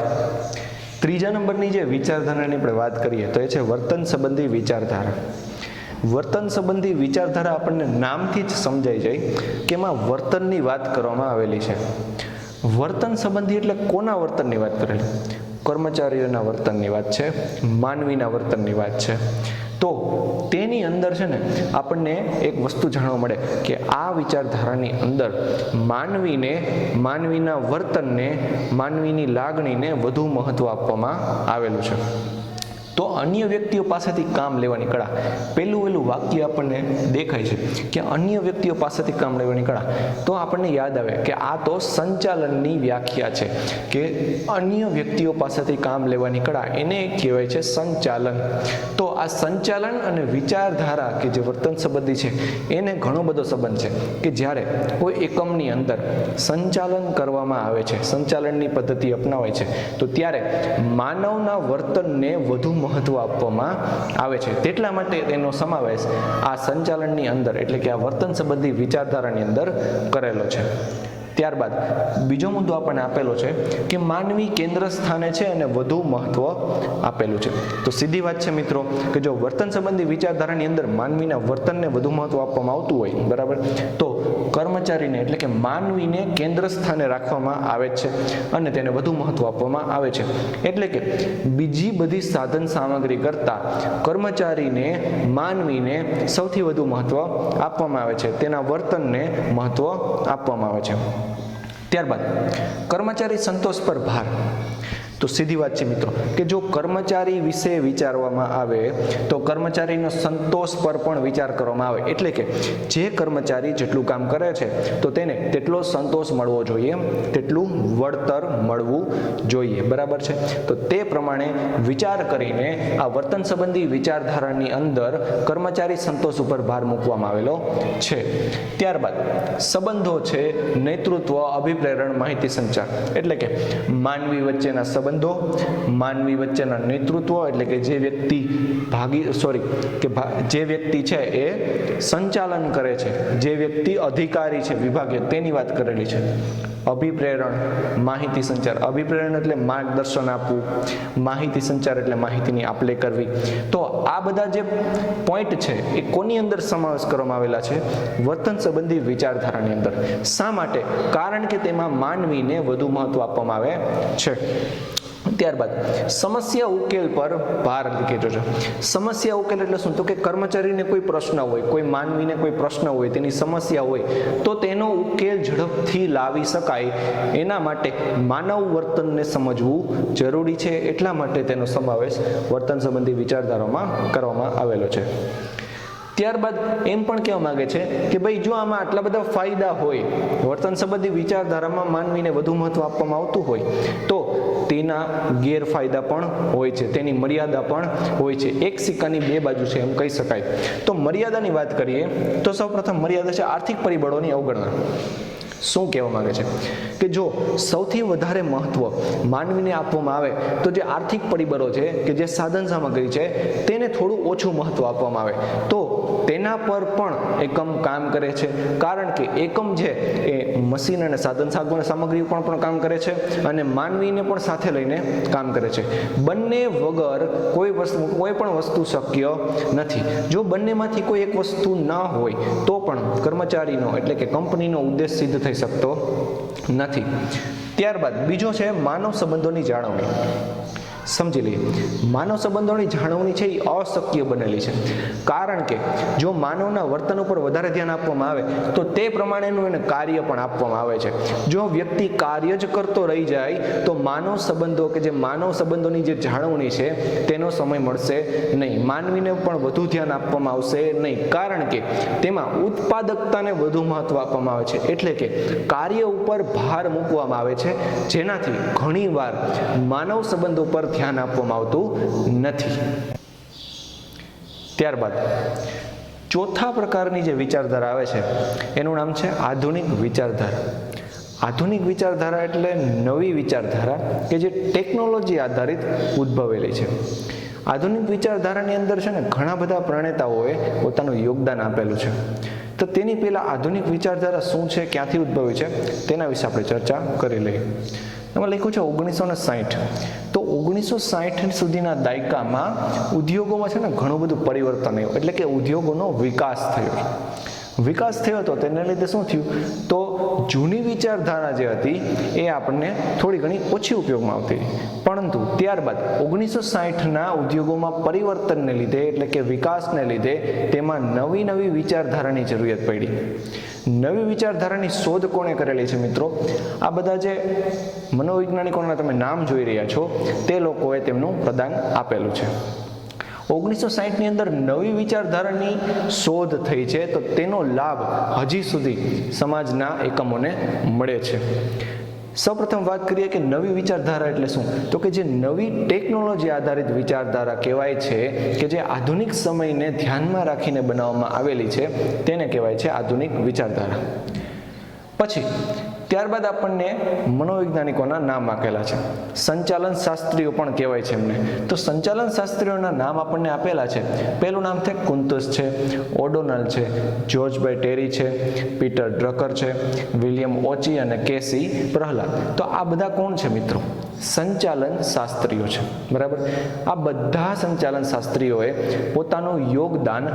ત્રીજા નંબરની જે વિચારધારાની આપણે વાત કરીએ તો એ છે વર્તન સંબંધી વિચારધારા. વર્તન સંબંધી વિચારધારા આપણને નામથી જ સમજાઈ જાય કે એમાં વર્તનની વાત કરવામાં આવેલી છે. વર્તન સંબંધી એટલે કોના વર્તનની વાત કરેલી? કર્મચારીઓના વર્તનની વાત છે, માનવીના વર્તનની વાત છે. તો તેની અંદર છે ને આપણને એક વસ્તુ જાણવા મળે કે આ વિચારધારાની અંદર માનવીના વર્તનને, માનવીની લાગણીને વધુ મહત્વ આપવામાં આવેલું છે. તો અન્ય વ્યક્તિઓ પાસેથી કામ લેવાની કળા, પહેલું વાક્ય આપણને દેખાય છે કે અન્ય વ્યક્તિઓ પાસેથી કામ લેવાની કળા. તો આપણને યાદ આવે કે આ તો સંચાલનની વ્યાખ્યા છે કે અન્ય વ્યક્તિઓ પાસેથી કામ લેવાની કળા, એને કહેવાય છે સંચાલન. તો આ સંચાલન અને વિચારધારા કે જે વર્તન સંબંધી છે એને ઘણો બધો સંબંધ છે કે જ્યારે કોઈ એકમની અંદર સંચાલન કરવામાં આવે છે, સંચાલનની પદ્ધતિ અપનાવાય છે, તો ત્યારે માનવના વર્તનને વધુ મહત્વ આપવામાં આવે છે. તેટલા માટે તેનો સમાવેશ આ સંચાલનની અંદર એટલે કે આ વર્તન સંબંધી વિચારધારાની અંદર કરેલો છે. ત્યારબાદ બીજો મુદ્દો આપણને આપેલો છે કે માનવી કેન્દ્ર સ્થાને છે અને વધુ મહત્વ આપેલું છે. તો સીધી વાત છે મિત્રો કે જો વર્તન સંબંધી વિચારધારાની અંદર માનવીના વર્તનને વધુ મહત્વ આપવામાં આવતું હોય, બરાબર, તો કર્મચારીને એટલે કે માનવીને કેન્દ્ર સ્થાને રાખવામાં આવે છે અને તેને વધુ મહત્વ આપવામાં આવે છે. એટલે કે બીજી બધી સાધન સામગ્રી કરતાં કર્મચારીને, માનવીને સૌથી વધુ મહત્વ આપવામાં આવે છે, તેના વર્તનને મહત્વ આપવામાં આવે છે. ત્યારબાદ કર્મચારી સંતોષ પર ભાર. તો સીધી વાત છે મિત્રો કે જો કર્મચારી વિશે વિચારવામાં આવે તો કર્મચારીનો સંતોષ પર પણ વિચાર કરવામાં આવે. એટલે કે જે કર્મચારી જેટલું કામ કરે છે તો તેને તેટલો સંતોષ મળવો જોઈએ, તેટલું વળતર મળવું જોઈએ, બરાબર છે. તો તે પ્રમાણે વિચાર કરીને આ વર્તન સંબંધી વિચારધારાની અંદર કર્મચારી સંતોષ ઉપર ભાર મૂકવામાં આવેલો છે. ત્યારબાદ સંબંધો છે, નેતૃત્વ, અભિપ્રેરણ, માહિતી સંચાર. એટલે કે માનવી વચ્ચેના સંબંધો, માનવી વચ્ચેના નેતૃત્વ એટલે કે જે વ્યક્તિ છે એ સંચાલન કરે છે, જે વ્યક્તિ અધિકારી છે વિભાગીય, તેની વાત કરેલી છે. અભિપ્રેરણ, માહિતી સંચાર. અભિપ્રેરણ એટલે માર્ગદર્શન આપવું, માહિતી સંચાર એટલે માહિતીની આપ-લે કરવી. તો આ બધા જે પોઈન્ટ છે એ કોની અંદર સમાવેશ કરવામાં આવેલા છે? વર્તન સંબંધી વિચારધારાની અંદર. શા માટે? કારણ કે તેમાં માનવીને વધુ મહત્વ આપવામાં આવે છે. ત્યારબાદ સમસ્યા ઉકેલ પર ભાર લીધો છે. સમસ્યા ઉકેલ એટલે શું? તો કે કર્મચારીને કોઈ પ્રશ્ન હોય, કોઈ માનવીને કોઈ પ્રશ્ન હોય, તેની સમસ્યા હોય, તો તેનો ઉકેલ ઝડપથી લાવી શકાય એના માટે માનવ વર્તનને સમજવું જરૂરી છે. એટલા માટે તેનો સમાવેશ વર્તન સંબંધી વિચારધારામાં કરવામાં આવેલો છે. ત્યારબાદ એમ પણ કહેવા માંગે છે કે ભાઈ જો આમાં આટલા બધા ફાયદા હોય, વર્તન સંબંધી વિચારધારામાં માનવીને વધુ મહત્વ આપવામાં આવતું હોય, તો તેના ગેરફાયદા પણ હોય છે, તેની મર્યાદા પણ હોય છે. એક સિક્કાની બે બાજુ છે એમ કહી શકાય. તો મર્યાદાની વાત કરીએ તો સૌપ્રથમ મર્યાદા છે આર્થિક પરિબળોની અવગણના. શું કહેવા માંગે છે કે જો સૌથી વધારે મહત્વ માનવીને આપવામાં આવે તો જે આર્થિક પરિબળો છે કે જે સાધન સામગ્રી છે તેને થોડું ઓછું મહત્વ આપવામાં આવે તો તેના પર પણ એકમ કામ કરે છે. કારણ કે એકમ છે એ મશીન અને સાધન સામગ્રી પર પણ કામ કરે છે અને માનવીને પણ સાથે લઈને કામ કરે છે. બંને વગર કોઈ પણ વસ્તુ શક્ય નથી. જો બંનેમાંથી કોઈ એક વસ્તુ ન હોય તો પણ કર્મચારીનો એટલે કે કંપનીનો ઉદ્દેશ સિદ્ધ થઈ શકતો નથી. ત્યારબાદ બીજો છે માનવ સંબંધોની જાળવણી. સમજી લઈએ, માનવ સંબંધોની જાળવણી છે એ અશક્ય બનેલી છે. કારણ કે જો માનવના વર્તન ઉપર વધારે ધ્યાન આપવામાં આવે તો તે પ્રમાણેનું એને કાર્ય પણ આપવામાં આવે છે. જો વ્યક્તિ કાર્ય જ કરતો રહી જાય તો માનવ સંબંધો કે જે માનવ સંબંધોની જે જાળવણી છે તેનો સમય મળશે નહીં. માનવીને પણ વધુ ધ્યાન આપવામાં આવશે નહીં. કારણ કે તેમાં ઉત્પાદકતાને વધુ મહત્વ આપવામાં આવે છે. એટલે કે કાર્ય ઉપર ભાર મૂકવામાં આવે છે, જેનાથી ઘણીવાર માનવ સંબંધો પર ધ્યાન આપવામાં આવતું નથી. ત્યારબાદ ચોથા પ્રકારની જે વિચારધારા આવે છે એનું નામ છે આધુનિક વિચારધારા. આધુનિક વિચારધારા એટલે નવી વિચારધારા કે જે ટેકનોલોજી આધારિત ઉદ્ભવેલી છે. આધુનિક વિચારધારાની અંદર છે ને ઘણા બધા પ્રણેતાઓએ પોતાનું યોગદાન આપેલું છે. તો તેની પહેલા આધુનિક વિચારધારા શું છે, ક્યાંથી ઉદ્ભવી છે તેના વિશે આપણે ચર્ચા કરી લઈએ. એમાં લખ્યું છે 1960. તો 1960 સુધીના દાયકામાં ઉદ્યોગોમાં છે ને ઘણું બધું પરિવર્તન આવ્યું, એટલે કે ઉદ્યોગોનો વિકાસ થયો હતો. તેને લીધે શું થયું, તો જૂની વિચારધારા જે હતી એ આપણને થોડી ઘણી ઓછી ઉપયોગમાં આવતી, પરંતુ ત્યારબાદ 1960ના ઉદ્યોગોમાં પરિવર્તનને લીધે, એટલે કે વિકાસને લીધે તેમાં નવી વિચારધારાની જરૂરિયાત પડી. નવી વિચારધારાની શોધ કોણે કરેલી છે મિત્રો? આ બધા જે મનોવૈજ્ઞાનિકોના તમે નામ જોઈ રહ્યા છો તે લોકોએ તેમનું પ્રદાન આપેલું છે. 1960ની અંદર નવી વિચારધારાની શોધ થઈ છે, તો તેનો લાભ હજી સુધી સમાજના એકમોને મળે છે. સૌપ્રથમ વાત કરીએ કે નવી વિચારધારા એટલે શું, તો કે જે નવી ટેકનોલોજી આધારિત વિચારધારા કહેવાય છે, કે જે આધુનિક સમયને ધ્યાનમાં રાખીને બનાવવામાં આવેલી છે, તેને કહેવાય છે આધુનિક વિચારધારા. પછી ત્યારબાદ આપણને મનોવૈજ્ઞાનિકોના નામ આપેલા છે. સંચાલન શાસ્ત્રીઓ પણ કહેવાય છે એમને. તો સંચાલન શાસ્ત્રીઓના નામ આપણને આપેલા છે. પહેલું નામ છે કુન્તસ છે, ઓડોનલ છે, જ્યોર્જ ટેરી છે, પીટર ડ્રકર છે, વિલિયમ ઓચી અને કેસી પ્રહલાદ. તો આ બધા કોણ છે મિત્રો? સંચાલન શાસ્ત્રીઓ છે, બરાબર. આ બધા સંચાલન શાસ્ત્રીઓએ પોતાનું યોગદાન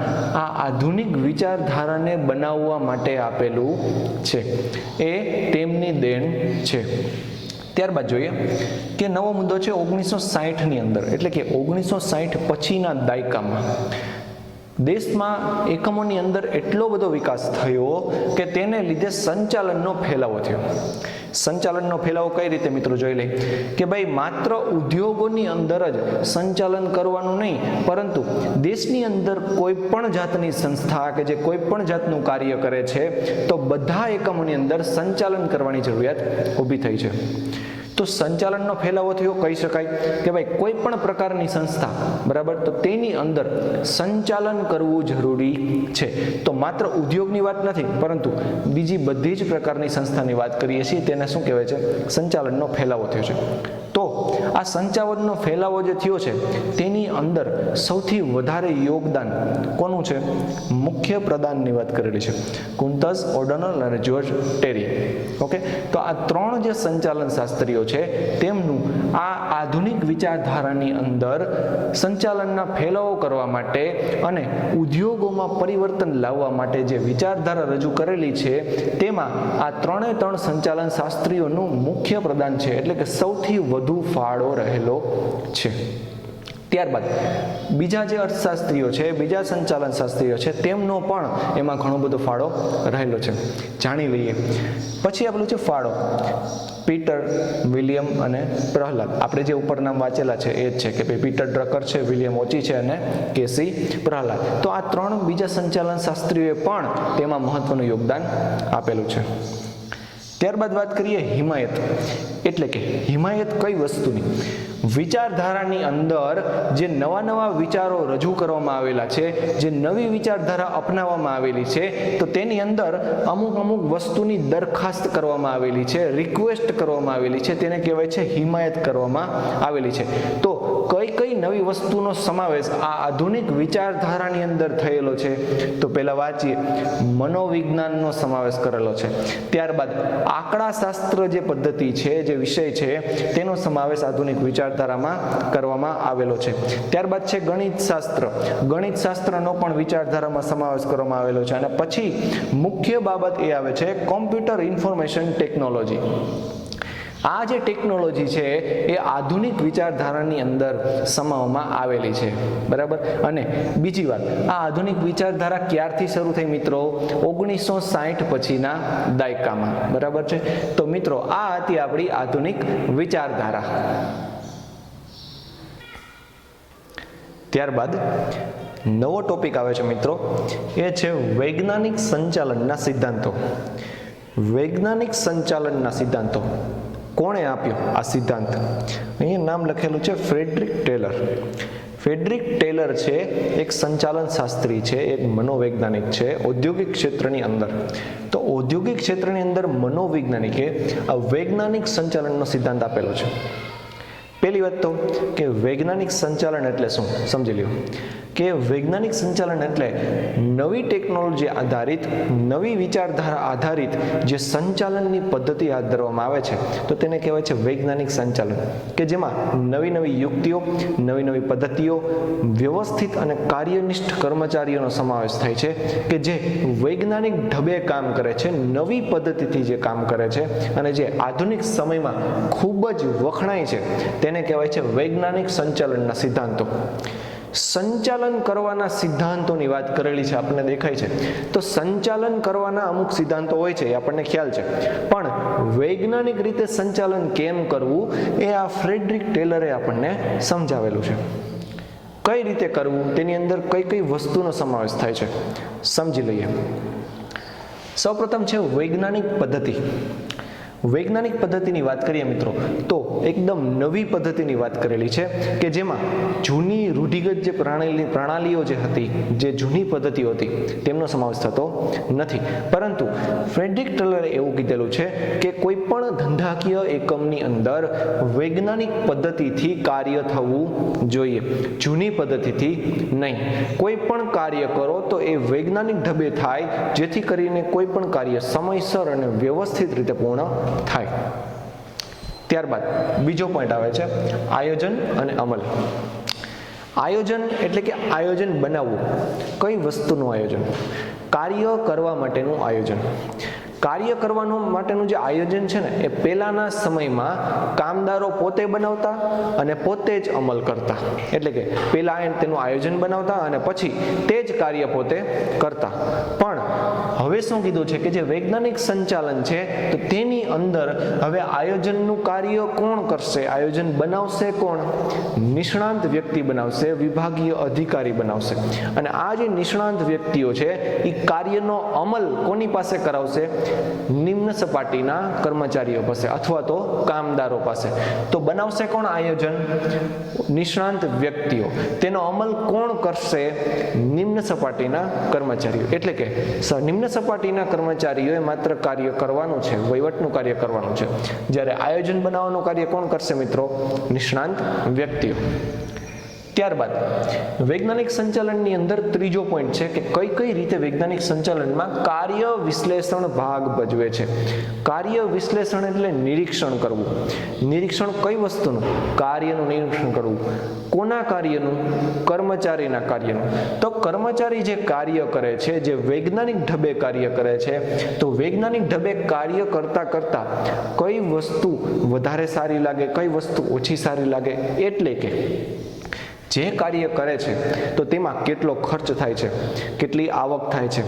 આ આધુનિક વિચારધારાને બનાવવા માટે આપેલું છે, એ તેમની દેન છે. ત્યારબાદ જોઈએ કે નવો મુદ્દો છે 1960ની અંદર, એટલે કે 1960 પછીના દાયકામાં દેશમાં એકમોની અંદર એટલો બધો વિકાસ થયો કે તેને લીધે સંચાલનનો ફેલાવો થયો. સંચાલનનો ફેલાવો કઈ રીતે મિત્રો જોઈ લઈએ કે ભાઈ માત્ર ઉદ્યોગોની અંદર જ સંચાલન કરવાનું નહીં, પરંતુ દેશની અંદર કોઈ પણ જાતની સંસ્થા કે જે કોઈ પણ જાતનું કાર્ય કરે છે તો બધા એકમોની અંદર સંચાલન કરવાની જરૂરિયાત ઊભી થઈ છે. તો સંચાલનનો ફેલાવો થયો કહી શકાય કે ભાઈ કોઈ પણ પ્રકારની સંસ્થા, બરાબર, તો તેની અંદર સંચાલન કરવું જરૂરી છે. તો માત્ર ઉદ્યોગની વાત નથી, પરંતુ બીજી બધી જ પ્રકારની સંસ્થાની વાત કરીએ છીએ, તેને શું કહેવાય છે? સંચાલનનો ફેલાવો થયો છે. તો આ સંચાલનનો ફેલાવો જે થયો છે તેની અંદર સૌથી વધારે યોગદાન કોનું છે? મુખ્ય પ્રદાનની વાત કરેલી છે, કુન્તસ, ઓડોનલ અને જ્યોર્જ ટેરી. ઓકે, તો આ ત્રણ જે સંચાલન શાસ્ત્રીઓ છે તેમનું આ આધુનિક વિચારધારાની અંદર સંચાલનના ફેલાવો કરવા માટે અને ઉદ્યોગોમાં પરિવર્તન લાવવા માટે જે વિચારધારા રજૂ કરેલી છે તેમાં આ ત્રણ સંચાલન શાસ્ત્રીઓનું મુખ્ય પ્રદાન છે, એટલે કે સૌથી વધુ ફાળો રહેલો છે. ત્યારબાદ બીજા જે અર્થશાસ્ત્રીઓ છે, બીજા સંચાલન શાસ્ત્રીઓ છે, તેમનો પણ એમાં ઘણો બધો ફાળો રહેલો છે, જાણી લઈએ. પછી આપણું છે ફાળો પીટર, વિલિયમ અને પ્રહલાદ. આપણે જે ઉપર નામ વાંચેલા છે એ જ છે કે ભાઈ પીટર ડ્રકર છે, વિલિયમ ઓચી છે અને કેસી પ્રહલાદ. તો આ ત્રણ બીજા સંચાલન શાસ્ત્રીઓએ પણ તેમાં મહત્વનું યોગદાન આપેલું છે. ત્યારબાદ વાત કરીએ હિમાયત. એટલે કે હિમાયત કઈ વસ્તુની? વિચારધારાની અંદર જે નવા વિચારો રજૂ કરવામાં આવેલા છે, જે નવી વિચારધારા અપનાવવામાં આવેલી છે, તો તેની અંદર અમુક વસ્તુની દરખાસ્ત કરવામાં આવેલી છે, રિક્વેસ્ટ કરવામાં આવેલી છે, તેને કહેવાય છે હિમાયત કરવામાં આવેલી છે. તો કઈ નવી વસ્તુનો સમાવેશ આ આધુનિક વિચારધારાની અંદર થયેલો છે? તો પહેલા વાંચીએ, મનોવિજ્ઞાનનો સમાવેશ કરેલો છે. ત્યારબાદ આંકડાશાસ્ત્ર જે પદ્ધતિ છે, જે વિષય છે, તેનો સમાવેશ આધુનિક વિચારધારામાં કરવામાં આવેલો છે. ત્યારબાદ છે ગણિત શાસ્ત્રનો પણ વિચારધારામાં સમાવેશ કરવામાં આવેલો છે. અને પછી મુખ્ય બાબત એ આવે છે કોમ્પ્યુટર ઇન્ફોર્મેશન ટેકનોલોજી. આ જે ટેકનોલોજી છે એ આધુનિક વિચારધારાની અંદર સમાવવામાં આવેલી છે, બરાબર. અને બીજી વાત, આ આધુનિક વિચારધારા ક્યારથી શરૂ થઈ મિત્રો? 1960 પછીના દાયકામાં, બરાબર છે. તો મિત્રો આ હતી આપણી આધુનિક વિચારધારા. ત્યારબાદ નવો ટોપિક આવે છે મિત્રો, એ છે વૈજ્ઞાનિક સંચાલનના સિદ્ધાંતો. વૈજ્ઞાનિક સંચાલનના સિદ્ધાંતો કોણે આપ્યો આ સિદ્ધાંત? અહીંયા નામ લખેલું છે ફ્રેડરિક ટેલર. ફ્રેડરિક ટેલર છે એક સંચાલન શાસ્ત્રી છે, એક મનોવૈજ્ઞાનિક છે ઔદ્યોગિક ક્ષેત્રની અંદર. તો ઔદ્યોગિક ક્ષેત્રની અંદર મનોવૈજ્ઞાનિકે આ વૈજ્ઞાનિક સંચાલનનો સિદ્ધાંત આપેલો છે. પહેલી વાત તો કે વૈજ્ઞાનિક સંચાલન એટલે શું સમજી લ્યો. કે વૈજ્ઞાનિક સંચાલન એટલે નવી ટેકનોલોજી આધારિત, નવી વિચારધારા આધારિત જે સંચાલનની પદ્ધતિ હાથ ધરવામાં આવે છે તો તેને કહેવાય છે વૈજ્ઞાનિક સંચાલન, કે જેમાં નવી નવી યુક્તિઓ, નવી નવી પદ્ધતિઓ, વ્યવસ્થિત અને કાર્યનિષ્ઠ કર્મચારીઓનો સમાવેશ થાય છે કે જે વૈજ્ઞાનિક ઢબે કામ કરે છે, નવી પદ્ધતિથી જે કામ કરે છે અને જે આધુનિક સમયમાં ખૂબ જ વખણાય છે તેને કહેવાય છે વૈજ્ઞાનિક સંચાલનના સિદ્ધાંતો. સંચાલન કરવાના સિદ્ધાંતોની વાત કરેલી છે, આપણને દેખાય છે. તો સંચાલન કરવાના અમુક સિદ્ધાંતો હોય છે, એ આપણને ખ્યાલ છે, પણ વૈજ્ઞાનિક રીતે સંચાલન કેમ કરવું એ આ ફ્રેડરિક ટેલરે આપણને સમજાવેલું છે. કઈ રીતે કરવું, તેની અંદર કઈ કઈ વસ્તુનો સમાવેશ થાય છે સમજી લઈએ. સૌપ્રથમ છે વૈજ્ઞાનિક પદ્ધતિ. વૈજ્ઞાનિક પદ્ધતિની વાત કરીએ મિત્રો તો એકદમ નવી પદ્ધતિની વાત કરેલી છે કે જેમાં જૂની રૂઢિગત જે પ્રણાલીઓ જે હતી, જે જૂની પદ્ધતિઓ હતી તેમનો સમાવેશ થતો નથી. પરંતુ ફ્રેડરિક ટેલરે એવું કીધેલું છે કે કોઈ પણ ધંધાકીય એકમની અંદર વૈજ્ઞાનિક પદ્ધતિથી કાર્ય થવું જોઈએ, જૂની પદ્ધતિથી નહીં. કોઈ પણ કાર્ય કરો તો એ વૈજ્ઞાનિક ઢબે થાય, જેથી કરીને કોઈ પણ કાર્ય સમયસર અને વ્યવસ્થિત રીતે પૂર્ણ થાય. ત્યારબાદ બીજો પોઈન્ટ આવે છે આયોજન અને અમલ. આયોજન એટલે કે આયોજન બનાવવું. કઈ વસ્તુનું આયોજન? કાર્ય કરવા માટેનું આયોજન. કાર્ય કરવાનું માટેનું જે આયોજન છે ને એ પહેલાના સમયમાં કામદારો પોતે બનાવતા અને પોતે જ અમલ કરતા. એટલે કે પહેલા તેનું આયોજન બનાવતા અને પછી તે જ કાર્ય પોતે કરતા. પણ હવે શું કીધું છે કે જે વૈજ્ઞાનિક સંચાલન છે તો તેની અંદર હવે આયોજનનું કાર્ય કોણ કરશે? આયોજન બનાવશે કોણ? નિષ્ણાંત વ્યક્તિ બનાવશે, વિભાગીય અધિકારી બનાવશે. અને આ જે નિષ્ણાંત વ્યક્તિઓ છે એ કાર્યનો અમલ કોની પાસે કરાવશે? નિમ્ન સપાટીના કર્મચારીઓ પાસે અથવા તો કામદારો પાસે. તો બનાવશે કોણ આયોજન? નિષ્ણાંત વ્યક્તિઓ. તેનો અમલ કોણ કરશે? નિમ્ન સપાટીના કર્મચારીઓ. એટલે કે નિમ્ન સપાટીના કર્મચારીઓએ માત્ર કાર્ય કરવાનું છે, વહીવટનું કાર્ય કરવાનું છે. જ્યારે આયોજન બનાવવાનું કાર્ય કોણ કરશે મિત્રો? નિષ્ણાંત વ્યક્તિઓ. ત્યારબાદ વૈજ્ઞાનિક સંચાલનની અંદર ત્રીજો પોઈન્ટ છે કે કઈ કઈ રીતે વૈજ્ઞાનિક સંચાલનમાં કાર્ય વિશ્લેષણ ભાગ ભજવે છે. કાર્ય વિશ્લેષણ એટલે નિરીક્ષણ કરવું. નિરીક્ષણ કઈ વસ્તુનું? કાર્યનું નિરીક્ષણ કરવું. કોના કાર્યનું? કર્મચારીના કાર્યનું. તો કર્મચારી જે કાર્ય કરે છે, જે વૈજ્ઞાનિક ઢબે કાર્ય કરે છે, તો વૈજ્ઞાનિક ઢબે કાર્ય કરતા કરતા કઈ વસ્તુ વધારે સારી લાગે, કઈ વસ્તુ ઓછી સારી લાગે, એટલે કે જે કાર્ય કરે છે તો તેમાં કેટલો ખર્ચ થાય છે, કેટલી આવક થાય છે,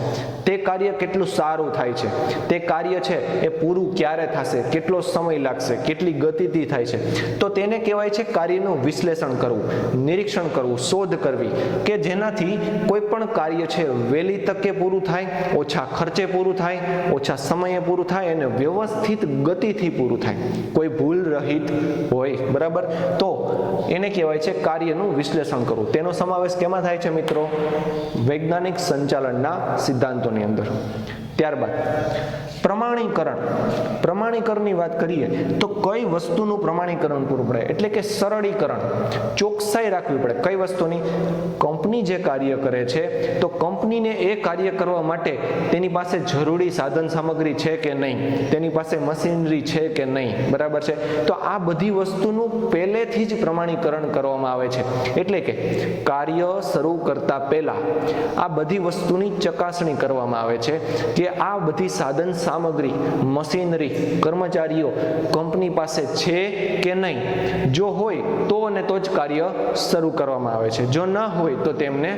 તે કાર્ય કેટલું સારું થાય છે, તે કાર્ય છે એ પૂરું ક્યારે થશે, કેટલો સમય લાગશે, કેટલી ગતિથી થાય છે. તો તેને કહેવાય છે કાર્યનું વિશ્લેષણ કરવું, નિરીક્ષણ કરવું, શોધ કરવી, કે જેનાથી કોઈ પણ કાર્ય છે વહેલી તકે પૂરું થાય, ઓછા ખર્ચે પૂરું થાય, ઓછા સમયે પૂરું થાય અને વ્યવસ્થિત ગતિથી પૂરું થાય, કોઈ ભૂલ રહિત હોય. બરાબર? તો એને કહેવાય છે કાર્યનું વિશ્લેષણ કરવું. તેનો સમાવેશ કેમાં થાય છે મિત્રો? વૈજ્ઞાનિક સંચાલનના સિદ્ધાંતોની અંદર. ત્યારબાદ પ્રમાણીકરણ. પ્રમાણીકરણની વાત કરીએ તો કઈ વસ્તુનું પ્રમાણીકરણ કરવું પડે? એટલે કે સરળીકરણ, ચોકસાઈ રાખવી પડે. કઈ વસ્તુની? કંપની જે કાર્ય કરે છે તો કંપનીને એ કાર્ય કરવા માટે તેની પાસે જરૂરી સાધન સામગ્રી છે કે નહીં, તેની પાસે મશીનરી છે કે નહીં. બરાબર છે? તો આ બધી વસ્તુનું પહેલેથી જ પ્રમાણીકરણ કરવામાં આવે છે. એટલે કે કાર્ય શરૂ કરતા પહેલા આ બધી વસ્તુની ચકાસણી કરવામાં આવે છે કે આ બધી સાધન સામગ્રી, મશીનરી, કર્મચારીઓ કંપની પાસે છે કે નહીં. જો હોય તો અને તો જ કાર્ય શરૂ કરવામાં આવે છે, જો ન હોય તો તેમને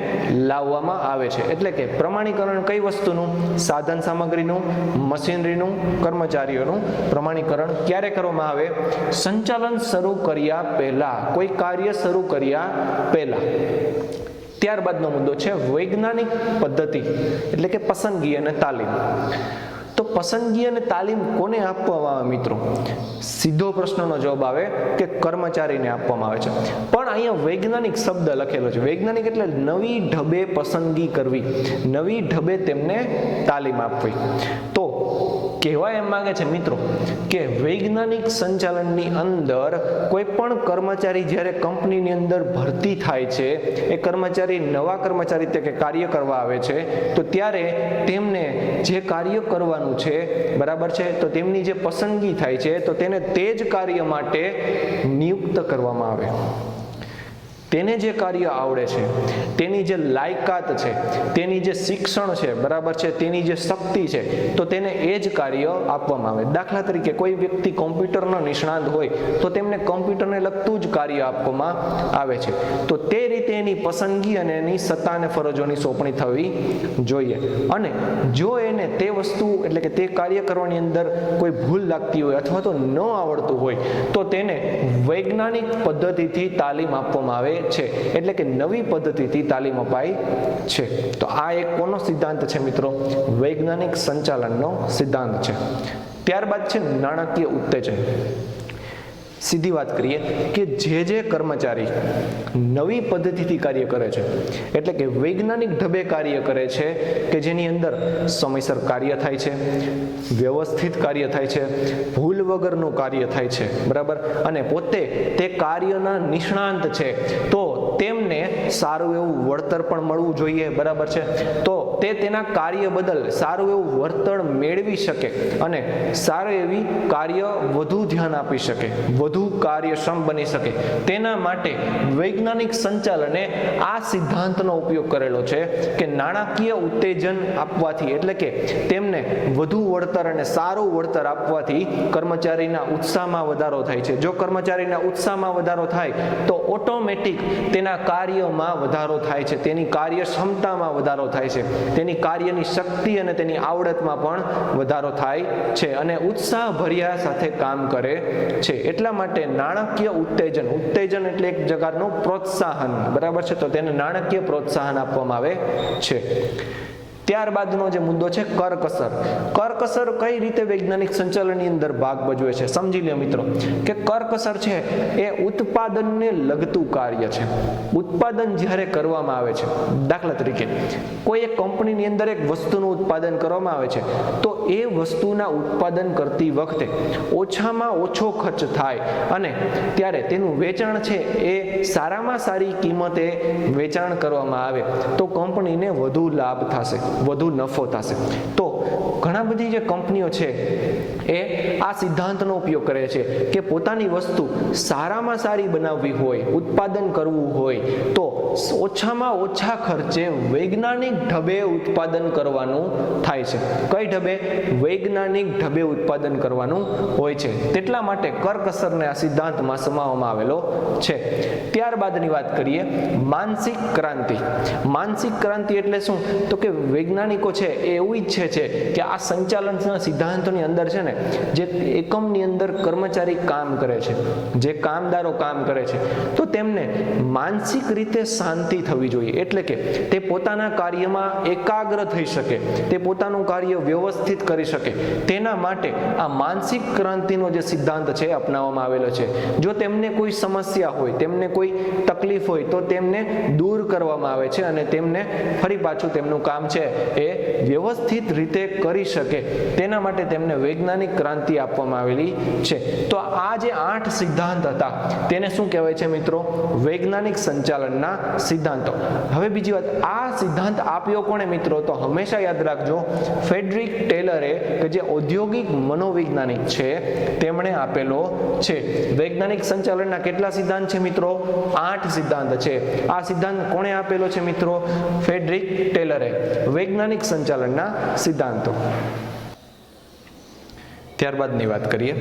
લાવવામાં આવે છે. એટલે કે પ્રમાણીકરણ કઈ વસ્તુનું? સાધન સામગ્રીનું, મશીનરીનું, કર્મચારીઓનું પ્રમાણીકરણ ક્યારે કરવામાં આવે? સંચાલન શરૂ કર્યા પહેલા, કોઈ કાર્ય શરૂ કર્યા પહેલા. ત્યારબાદનો મુદ્દો છે વૈજ્ઞાનિક પદ્ધતિ એટલે કે પસંદગી અને તાલીમ. તો પસંદગી અને તાલીમ કોને આપવામાં આવે મિત્રો? સીધો પ્રશ્નનો જવાબ આવે કે કર્મચારીને આપવામાં આવે છે. પણ અહીંયા વૈજ્ઞાનિક શબ્દ લખેલો છે. વૈજ્ઞાનિક એટલે નવી ઢબે પસંદગી કરવી, નવી ઢબે તેમને તાલીમ આપવી. તો કહેવાય એમ માંગે છે મિત્રો કે વૈજ્ઞાનિક સંચાલનની અંદર કોઈ પણ કર્મચારી જ્યારે કંપનીની અંદર ભરતી થાય છે, એ કર્મચારી નવા કર્મચારી તરીકે કાર્ય કરવા આવે છે, તો ત્યારે તેમને જે કાર્ય કરવાનું છે, બરાબર છે, તો તેમની જે પસંદગી થાય છે તો તેને તે જ કાર્ય માટે નિયુક્ત કરવામાં આવે. તેને જે કાર્ય આવડે છે, તેની જે લાયકાત છે, તેની જે શિક્ષણ છે, બરાબર છે, તેની જે શક્તિ છે, તો તેને એ જ કાર્ય આપવામાં આવે. દાખલા તરીકે કોઈ વ્યક્તિ કોમ્પ્યુટરનો નિષ્ણાત હોય તો તેમને કોમ્પ્યુટરને લગતું જ કાર્ય આપવામાં આવે છે. તો તે રીતે એની પસંદગી અને એની સત્તા અને ફરજોની સોંપણી થવી જોઈએ. અને જો એને તે વસ્તુ એટલે કે તે કાર્ય કરવાની અંદર કોઈ ભૂલ લાગતી હોય અથવા તો ન આવડતું હોય તો તેને વૈજ્ઞાનિક પદ્ધતિથી તાલીમ આપવામાં આવે છે, એટલે કે નવી પદ્ધતિથી તાલીમ અપાય છે. તો આ એક કોનો સિદ્ધાંત છે મિત્રો? વૈજ્ઞાનિક સંચાલનનો સિદ્ધાંત છે. ત્યારબાદ છે નાણાકીય ઉત્તેજન. સીધી વાત કરીએ કે જે કર્મચારી નવી પદ્ધતિથી કાર્ય કરે છે, એટલે કે વૈજ્ઞાનિક ઢબે કાર્ય કરે છે, કે જેની અંદર સમયસર કાર્ય થાય છે, વ્યવસ્થિત કાર્ય થાય છે, ભૂલ વગરનું કાર્ય થાય છે, બરાબર, અને પોતે તે કાર્યના નિષ્ણાંત છે, તો તેમને સારું એવું વળતર પણ મળવું જોઈએ, બરાબર છે. તો તે તેના કાર્ય બદલ સારું એવું વળતર મેળવી શકે અને સારું એવી કાર્ય વધુ ધ્યાન આપી શકે, વધુ કાર્યક્ષમ બની શકે, તેના માટે વૈજ્ઞાનિક સંચાલને આ સિદ્ધાંતનો ઉપયોગ કરેલો છે કે નાણાકીય ઉત્તેજન આપવાથી, એટલે કે તેમને વધુ વળતર અને સારું વળતર આપવાથી કર્મચારીના ઉત્સાહમાં વધારો થાય છે. જો કર્મચારીના ઉત્સાહમાં વધારો થાય તો ઓટોમેટિક તેના કાર્યમાં વધારો થાય છે, તેની કાર્યક્ષમતામાં વધારો થાય છે, તેની કાર્યની શક્તિ અને તેની આવડતમાં પણ વધારો થાય છે અને ઉત્સાહભર્યા સાથે કામ કરે છે. એટલા માટે નાણાકીય ઉત્તેજન એટલે એક પ્રકારનું પ્રોત્સાહન, બરાબર છે, તો તેને નાણાકીય પ્રોત્સાહન આપવામાં આવે છે. ત્યારબાદનો જે મુદ્દો છે કરકસર. કરકસર કઈ રીતે વૈજ્ઞાનિક સંચાલનની અંદર ભાગ ભજવે છે સમજી લો મિત્રો, કે કરકસર છે એ ઉત્પાદનને લગતું કાર્ય છે. ઉત્પાદન જ્યારે કરવામાં આવે છે, દાખલા તરીકે કોઈ એક કંપનીની અંદર એક વસ્તુનું ઉત્પાદન કરવામાં આવે છે, તો એ વસ્તુના ઉત્પાદન કરતી વખતે ઓછામાં ઓછો ખર્ચ થાય અને ત્યારે તેનું વેચાણ છે એ સારામાં સારી કિંમતે વેચાણ કરવામાં આવે તો કંપનીને વધુ લાભ થશે, વધુ નફો થશે. તો ઘણા બધી જે કંપનીઓ છે એ આ સિદ્ધાંતનો ઉપયોગ કરે છે કે પોતાની વસ્તુ સારામાં સારી બનાવવી હોય, ઉત્પાદન કરવું હોય તો ઓછામાં ઓછા ખર્ચે વૈજ્ઞાનિક ઢબે ઉત્પાદન કરવાનું થાય છે. કઈ ઢબે? વૈજ્ઞાનિક ઢબે ઉત્પાદન કરવાનું હોય છે. તેટલા માટે કરકસરને આ સિદ્ધાંતમાં સમાવવામાં આવેલો છે. ત્યારબાદની વાત કરીએ માનસિક ક્રાંતિ. માનસિક ક્રાંતિ એટલે શું? તો કે વૈજ્ઞાનિકો છે એ એવું ઈચ્છે છે કે આ સંચાલનના સિદ્ધાંતોની અંદર છે ને, જે એકમની અંદર કર્મચારી કામ કરે છે, જે કામદારો કામ કરે છે, તો તેમને માનસિક રીતે શાંતિ થવી જોઈએ, એટલે કે તે પોતાના કાર્યમાં એકાગ્ર થઈ શકે, તે પોતાનું કાર્ય વ્યવસ્થિત કરી શકે. તેના માટે આ માનસિક ક્રાંતિનો જે સિદ્ધાંત છે અપનાવવામાં આવેલો છે. જો તેમને કોઈ સમસ્યા હોય, તેમને કોઈ તકલીફ હોય તો તેમને દૂર કરવામાં આવે છે અને તેમને ફરી પાછું તેમનું કામ છે એ વ્યવસ્થિત રીતે કરી શકે, તેના માટે તેમને વૈજ્ઞાનિક ક્રાંતિ આપવામાં આવેલી છે. તો આ જે 8 સિદ્ધાંત હતા તેને શું કહેવાય છે મિત્રો? વૈજ્ઞાનિક સંચાલનના સિદ્ધાંતો. હવે બીજી વાત, આ સિદ્ધાંત આપ્યો કોણે મિત્રો? તો હંમેશા યાદ રાખજો, ફ્રેડરિક ટેલરે, કે જે ઔદ્યોગિક મનોવૈજ્ઞાનિક છે, તેમણે આપેલો છે. વૈજ્ઞાનિક સંચાલનના કેટલા સિદ્ધાંત છે મિત્રો? 8 સિદ્ધાંત છે. આ સિદ્ધાંત કોણે આપેલો છે મિત્રો? ફ્રેડરિક ટેલરે. વૈજ્ઞાનિક સંચાલનના સિદ્ધાંતો. ત્યારબાદની વાત કરીએ.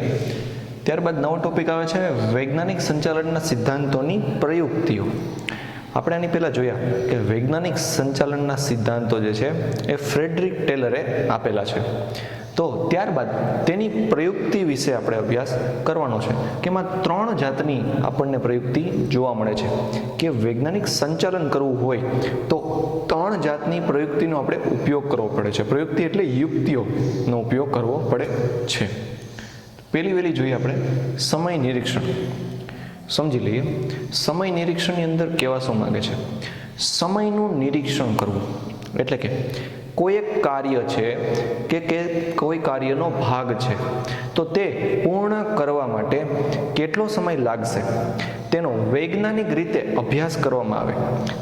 ત્યારબાદ નવો ટોપિક આવે છે વૈજ્ઞાનિક સંચાલનના સિદ્ધાંતોની પ્રયુક્તિઓ. આપણે આની પહેલાં જોયા કે વૈજ્ઞાનિક સંચાલનના સિદ્ધાંતો જે છે એ ફ્રેડરિક ટેલરે આપેલા છે. તો ત્યારબાદ તેની પ્રયુક્તિ વિશે આપણે અભ્યાસ કરવાનો છે કે એમાં 3 જાતની આપણને પ્રયુક્તિ જોવા મળે છે કે વૈજ્ઞાનિક સંચાલન કરવું હોય તો 3 જાતની પ્રયુક્તિનો આપણે ઉપયોગ કરવો પડે છે. પ્રયુક્તિ એટલે યુક્તિઓનો ઉપયોગ કરવો પડે છે. પહેલી જોઈએ આપણે સમય નિરીક્ષણ. સમજી લઈએ. સમય નિરીક્ષણની અંદર કહેવા શું માંગે છે? સમયનું નિરીક્ષણ કરવું એટલે કે કોઈ એક કાર્ય છે કે કોઈ કાર્યનો ભાગ છે તો તે પૂર્ણ કરવા માટે કેટલો સમય લાગશે તેનો વૈજ્ઞાનિક રીતે અભ્યાસ કરવામાં આવે,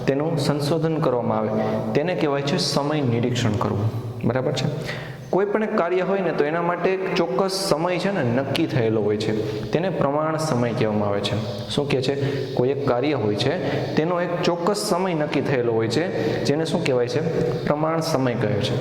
તેનું સંશોધન કરવામાં આવે, તેને કહેવાય છે સમય નિરીક્ષણ કરવું. બરાબર છે. કોઈ પણ એક કાર્ય હોય ને તો એના માટે એક ચોક્કસ સમય છે ને નક્કી થયેલો હોય છે, તેને પ્રમાણ સમય કહેવામાં આવે છે. શું કહે છે? કોઈ એક કાર્ય હોય છે તેનો એક ચોક્કસ સમય નક્કી થયેલો હોય છે, જેને શું કહેવાય છે? પ્રમાણ સમય કહે છે.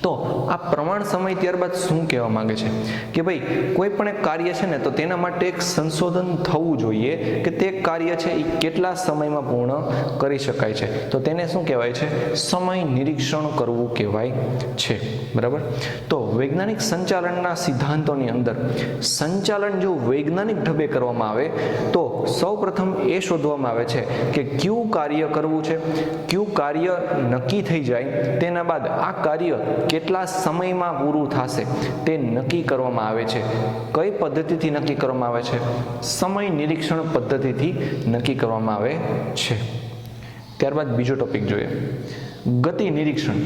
તો આ પ્રમાણ સમય ત્યારબાદ શું કહેવા માંગે છે કે ભાઈ કોઈ પણ એક કાર્ય છે ને તો તેના માટે એક સંશોધન થવું જોઈએ કે તે કાર્ય છે એ કેટલા સમયમાં પૂર્ણ કરી શકાય છે, તો તેને શું કહેવાય છે? સમય નિરીક્ષણ કરવું કહેવાય છે. બરાબર. તો વૈજ્ઞાનિક સંચાલનના સિદ્ધાંતોની અંદર સંચાલન જો વૈજ્ઞાનિક ઢબે કરવામાં આવે તો સૌપ્રથમ એ શોધવામાં આવે છે કે કયું કાર્ય કરવું છે. કયું કાર્ય નક્કી થઈ જાય તેના બાદ આ કાર્ય કેટલા સમયમાં પૂરું થશે તે નક્કી કરવામાં આવે છે. કઈ પદ્ધતિથી નક્કી કરવામાં આવે છે? સમય નિરીક્ષણ પદ્ધતિથી નક્કી કરવામાં આવે છે. ત્યારબાદ બીજો ટોપિક જોઈએ, ગતિ નિરીક્ષણ.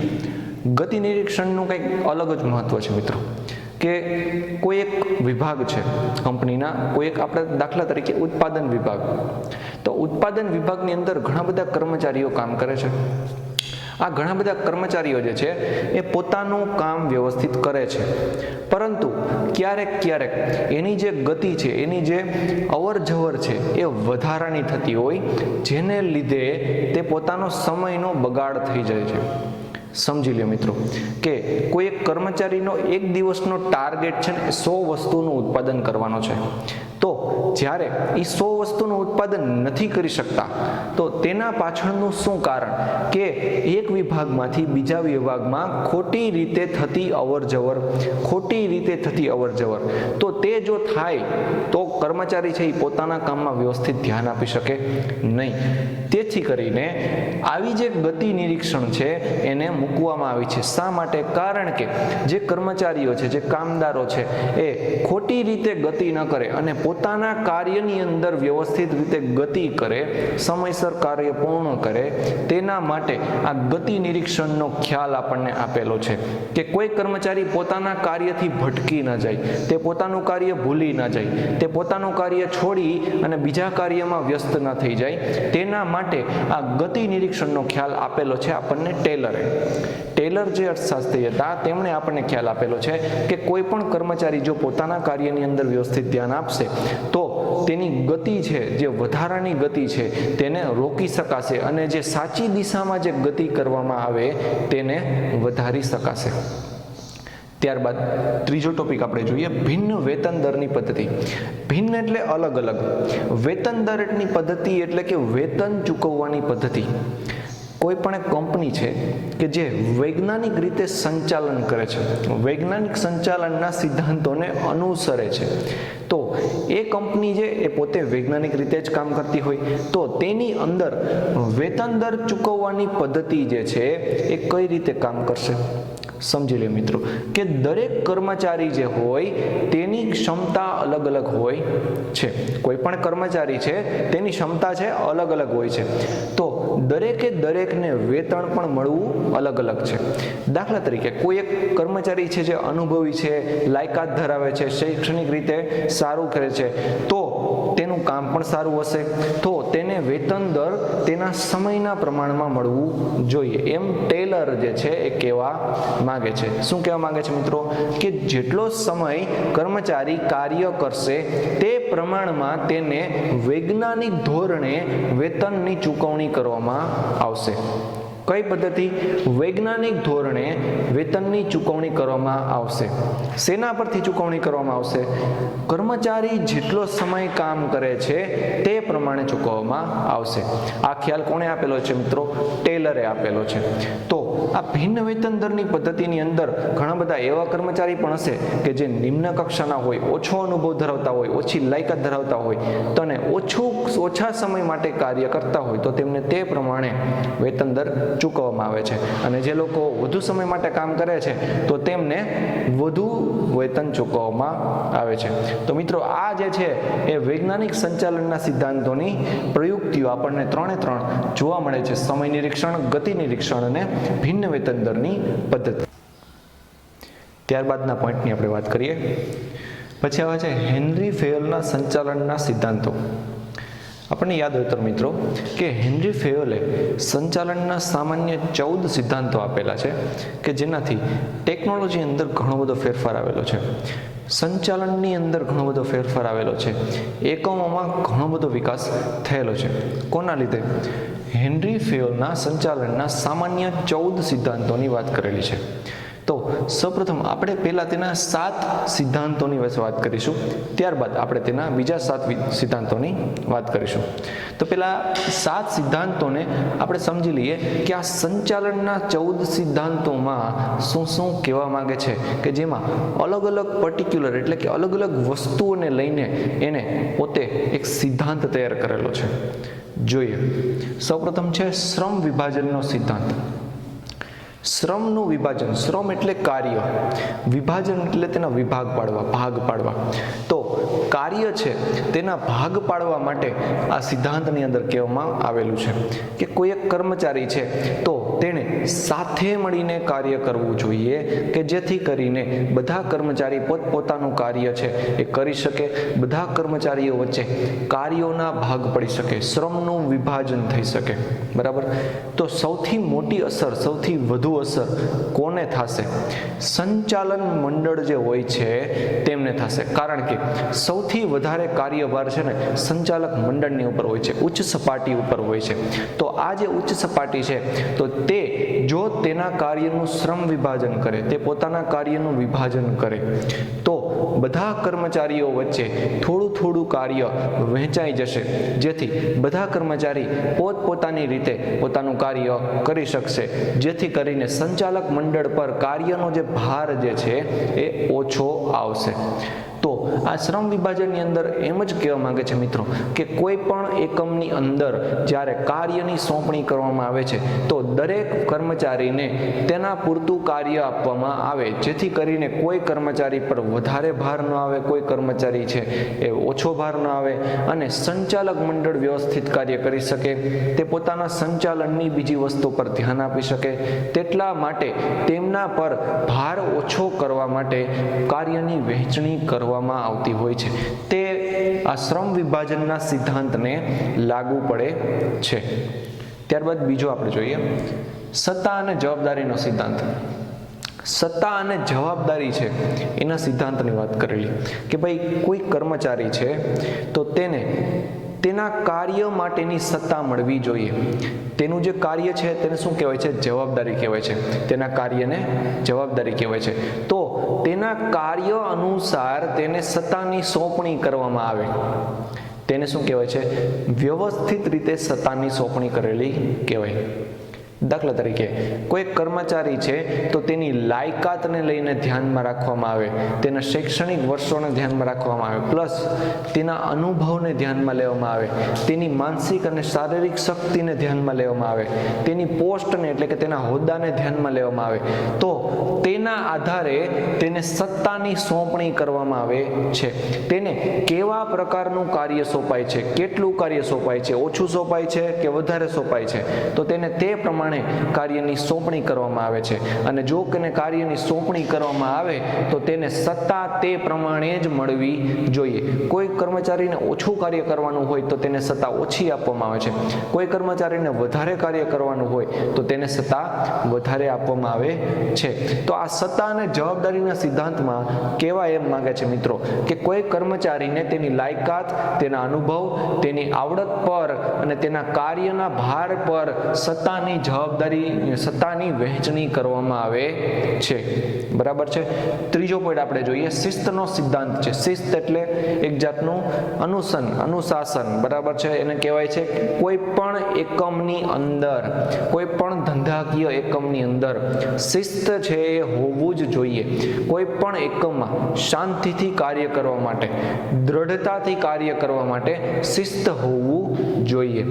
ગતિ નિરીક્ષણનું કંઈક અલગ જ મહત્વ છે મિત્રો કે કોઈ એક વિભાગ છે કંપનીના, કોઈ એક આપણે દાખલા તરીકે ઉત્પાદન વિભાગ, તો ઉત્પાદન વિભાગની અંદર ઘણા બધા કર્મચારીઓ કામ કરે છે. આ ઘણા બધા કર્મચારીઓ જે છે એ પોતાનું કામ વ્યવસ્થિત કરે છે, પરંતુ ક્યારેક એની જે ગતિ છે, એની જે અવર જવર છે એ વધારાની થતી હોય, જેને લીધે તે પોતાનો સમયનો બગાડ થઈ જાય છે. સમજી લ્યો મિત્રો કે કોઈ એક કર્મચારીનો એક દિવસનો ટાર્ગેટ છે ને 100 વસ્તુનું ઉત્પાદન કરવાનો છે, તો જ્યારે એ 100 વસ્તુનું ઉત્પાદન નથી કરી શકતા તો તેના પાછળનું શું કારણ કે એક વિભાગમાંથી બીજા વિભાગમાં ખોટી રીતે થતી અવરજવર, તો તે જો થાય તો કર્મચારી છે એ પોતાના કામમાં વ્યવસ્થિત ધ્યાન આપી શકે નહીં. તેથી કરીને આવી જે ગતિ નિરીક્ષણ છે એને મૂકવામાં આવી છે. શા માટે? કારણ કે જે કર્મચારીઓ છે, જે કામદારો છે એ ખોટી રીતે ગતિ ન કરે અને પોતાના કાર્યની અંદર વ્યવસ્થિત રીતે ગતિ કરે, સમયસર કાર્ય પૂર્ણ કરે, તેના માટે આ ગતિ નિરીક્ષણનો ખ્યાલ આપણને આપેલો છે કે કોઈ કર્મચારી પોતાના કાર્યથી ભટકી ન જાય, તે પોતાનું કાર્ય ભૂલી ન જાય, તે પોતાનું કાર્ય છોડી અને બીજા કાર્યમાં વ્યસ્ત ન થઈ જાય, તેના માટે આ ગતિ નિરીક્ષણનો ખ્યાલ આપેલો છે આપણને ટેલરે. ટેલર જે અર્થશાસ્ત્રી હતા તેમણે આપણને ખ્યાલ આપેલો છે કે કોઈ પણ કર્મચારી જો પોતાના કાર્યની અંદર વ્યવસ્થિત ધ્યાન આપશે તો તેની ગતિ છે, જે વધારાની ગતિ છે તેને રોકી શકાશે અને જે સાચી દિશામાં જે ગતિ કરવામાં આવે તેને વધારી શકાશે. ત્યારબાદ ત્રીજો ટોપિક આપણે જોઈએ, ભિન્ન વેતન દરની પદ્ધતિ. ભિન્ન એટલે અલગ અલગ, વેતન દરની પદ્ધતિ એટલે કે વેતન ચૂકવવાની પદ્ધતિ. કોઈ પણ એક કંપની છે કે જે વૈજ્ઞાનિક રીતે સંચાલન કરે છે, વૈજ્ઞાનિક સંચાલનના સિદ્ધાંતોને અનુસરે છે, તો એ કંપની છે એ પોતે વૈજ્ઞાનિક રીતે જ કામ કરતી હોય તો તેની અંદર વેતન દર ચૂકવવાની પદ્ધતિ જે છે એ કઈ રીતે કામ કરશે? સમજી લે મિત્રો કે દરેક કર્મચારી જે હોય તેની ક્ષમતા અલગ અલગ હોય છે. કોઈ પણ કર્મચારી છે તેની ક્ષમતા છે અલગ અલગ હોય છે, તો દરેકને વેતન પણ મળવું અલગ અલગ છે. દાખલા તરીકે કોઈ એક કર્મચારી છે જે અનુભવી છે, લાયકાત ધરાવે છે, શૈક્ષણિક રીતે સારું કરે છે, તો તેનું કામ પણ સારું હશે, તો તેને વેતન દર તેના સમયના પ્રમાણમાં મળવું જોઈએ, એમ ટેલર જે છે એ કહેવા માંગે છે. શું કહેવા માંગે છે મિત્રો? કે જેટલો સમય કર્મચારી કાર્ય કરશે તે પ્રમાણમાં તેને વૈજ્ઞાનિક ધોરણે વેતનની ચૂકવણી કરવામાં આવશે. કઈ પદ્ધતિ? વૈજ્ઞાનિક ધોરણે વેતનની ચૂકવણી કરવામાં આવશે. શેના પરથી ચૂકવણી કરવામાં આવશે? કર્મચારી જેટલો સમય કામ કરે છે તે પ્રમાણે ચૂકવવામાં આવશે. આ ખ્યાલ કોણે આપેલો છે મિત્રો? ટેલરે આપેલો છે. તો આ ભિન્ન વેતન દરની પદ્ધતિની અંદર ઘણા બધા એવા કર્મચારી પણ હશે કે જે નિમ્ન કક્ષાના હોય, ઓછો અનુભવ ધરાવતા હોય, ઓછી લાયકાત ધરાવતા હોય, તો અને ઓછા સમય માટે કાર્ય કરતા હોય તો તેમને તે પ્રમાણે વેતન દર ચૂકવવામાં આવે છે. અને જે લોકો વધુ સમય માટે કામ કરે છે તો તેમને વધુ વેતન ચૂકવવામાં આવે છે. તો મિત્રો આ જે છે એ વૈજ્ઞાનિક સંચાલનના સિદ્ધાંતોની પ્રયુક્તિઓ આપણને 3 જોવા મળે છે: સમય નિરીક્ષણ, ગતિ નિરીક્ષણ અને ભિન્ન વેતન દરની પદ્ધતિ. ત્યારબાદના પોઈન્ટની આપણે વાત કરીએ. પછી આવે છે હેનરી ફેયલના સંચાલનના સિદ્ધાંતો. આપણને યાદ હોય તો મિત્રો કે હેનરી ફેયલે સંચાલનના સામાન્ય 14 સિદ્ધાંતો આપેલા છે કે જેનાથી ટેકનોલોજી અંદર ઘણો બધો ફેરફાર આવેલો છે, સંચાલનની અંદર ઘણો બધો ફેરફાર આવેલો છે, એકમોમાં ઘણો બધો વિકાસ થયેલો છે. કોના લીધે? હેનરી ફેયલના સંચાલનના સામાન્ય 14 સિદ્ધાંતોની વાત કરેલી છે. તો સૌપ્રથમ આપણે પહેલા તેના 7 સિદ્ધાંતોની વિશે વાત કરીશું, ત્યારબાદ આપણે તેના બીજા 7 સિદ્ધાંતોની વાત કરીશું. તો પહેલા 7 સિદ્ધાંતોને આપણે સમજી લઈએ કે આ સંચાલનના 14 સિદ્ધાંતોમાં શું શું કહેવા માંગે છે, કે જેમાં અલગ અલગ પર્ટિક્યુલર એટલે કે અલગ અલગ વસ્તુઓને લઈને એને પોતે એક સિદ્ધાંત તૈયાર કરેલો છે. જોઈએ. સૌપ્રથમ છે શ્રમ વિભાજનનો સિદ્ધાંત. શ્રમનું વિભાજન, શ્રમ એટલે કાર્ય, વિભાજન એટલે તેના વિભાગ પાડવા, ભાગ પાડવા. તો કાર્ય છે તેના ભાગ પાડવા માટે આ સિદ્ધાંતની અંદર કહેવામાં આવેલું છે કે કોઈ એક કર્મચારી છે તો તેણે સાથે મળીને કાર્ય કરવું જોઈએ કે જેથી કરીને બધા કર્મચારી પોતપોતાનું કાર્ય છે એ કરી શકે, બધા કર્મચારીઓ વચ્ચે કાર્યોના ભાગ પડી શકે, શ્રમનું વિભાજન થઈ શકે. બરાબર? તો સૌથી મોટી અસર, સૌથી વધુ અસર કોને થશે? સંચાલન મંડળ જે હોય છે તેમને થશે. કારણ કે સૌથી વધારે કાર્યભાર છે ને સંચાલક મંડળની ઉપર હોય છે, ઉચ્ચ સપાટી ઉપર હોય છે. તો આ જે ઉચ્ચ સપાટી છે તો તે જો તેના કાર્યનું શ્રમ વિભાજન કરે, તે પોતાના કાર્યનું વિભાજન કરે તો બધા કર્મચારીઓ વચ્ચે થોડું થોડું કાર્ય વહેંચાઈ જશે, જેથી બધા કર્મચારી પોતપોતાની રીતે પોતાનું કાર્ય કરી શકશે, જેથી કરીને સંચાલક મંડળ પર કાર્યનો જે ભાર જે છે એ ઓછો આવશે. તો આ શ્રમ વિભાજનની અંદર એમ જ કહેવા માંગે છે મિત્રો કે કોઈ પણ એકમની અંદર જ્યારે કાર્યની સોંપણી કરવામાં આવે છે તો દરેક કર્મચારીને તેના પૂરતું કાર્ય આપવામાં આવે, જેથી કરીને કોઈ કર્મચારી પર વધારે ભાર ન આવે, કોઈ કર્મચારી છે એ ઓછો ભાર ન આવે અને સંચાલક મંડળ વ્યવસ્થિત કાર્ય કરી શકે, તે પોતાના સંચાલનની બીજી વસ્તુ પર ધ્યાન આપી શકે. તેટલા માટે તેમના પર ભાર ઓછો કરવા માટે કાર્યની વહેંચણી કરવામાં આવતી હોય છે. તે આ શ્રમ વિભાજનના સિદ્ધાંતને લાગુ પડે છે. ત્યારબાદ બીજો આપણે જોઈએ સત્તા અને જવાબદારીનો સિદ્ધાંત. સત્તા અને જવાબદારી છે એના સિદ્ધાંતની વાત કરેલી કે ભાઈ કોઈ કર્મચારી છે તો તેને તેના કાર્ય માટેની સત્તા મળવી જોઈએ. તેનું જે કાર્ય છે તેને શું કહેવાય છે? જવાબદારી કહેવાય છે. તેના કાર્યને જવાબદારી કહેવાય છે. તો તેના કાર્ય અનુસાર તેને સત્તાની સોંપણી કરવામાં આવે. તેને શું કહેવાય છે? વ્યવસ્થિત રીતે સત્તાની સોંપણી કરેલી કહેવાય. દાખલા તરીકે કોઈ કર્મચારી છે તો તેની લાયકાતને લઈને ધ્યાનમાં રાખવામાં આવે, તેના શૈક્ષણિક વર્ષોને ધ્યાનમાં રાખવામાં આવે, પ્લસ તેના અનુભવને ધ્યાનમાં લેવામાં આવે, તેની માનસિક અને શારીરિક શક્તિને ધ્યાનમાં લેવામાં આવે, તેની પોસ્ટને એટલે કે તેના હોદ્દાને ધ્યાનમાં લેવામાં આવે. તો તેના આધારે તેને સત્તાની સોંપણી કરવામાં આવે છે. તેને કેવા પ્રકારનું કાર્ય સોંપાય છે, કેટલું કાર્ય સોંપાય છે, ઓછું સોંપાય છે કે વધારે સોંપાય છે, તો તેને તે પ્રમાણે કાર્યની સોંપણી કરવામાં આવે છે. અને જો તેને કાર્યની સોંપણી કરવામાં આવે તો તેને સત્તા તે પ્રમાણે જ મળવી જોઈએ. કોઈ કર્મચારીને ઓછું કાર્ય કરવાનું હોય તો તેને સત્તા ઓછી આપવામાં આવે છે. કોઈ કર્મચારીને વધારે કાર્ય કરવાનું હોય તો તેને સત્તા વધારે આપવામાં આવે છે. તો આ સત્તા અને જવાબદારીના સિદ્ધાંતમાં કહેવા એમ માંગે છે મિત્રો કે કોઈ કર્મચારીને તેની લાયકાત, તેના અનુભવ, તેની આવડત પર અને તેના કાર્યના ભાર પર સત્તાની જવાબદારી જવાબદારી સત્તાની વહેંચણી કરવામાં આવે છે, બરાબર છે. ત્રીજો પોઈન્ટ આપણે જોઈએ, શિસ્તનો સિદ્ધાંત છે. શિસ્ત એટલે એક જાતનું અનુશાસન, બરાબર છે. એને કહેવાય છે કોઈ પણ એકમની અંદર, કોઈ પણ ધંધાકીય એકમની અંદર શિસ્ત છે એ હોવું જ જોઈએ. કોઈ પણ એકમમાં શાંતિથી કાર્ય કરવા માટે, દ્રઢતાથી કાર્ય કરવા માટે શિસ્ત હોવું જોઈએ.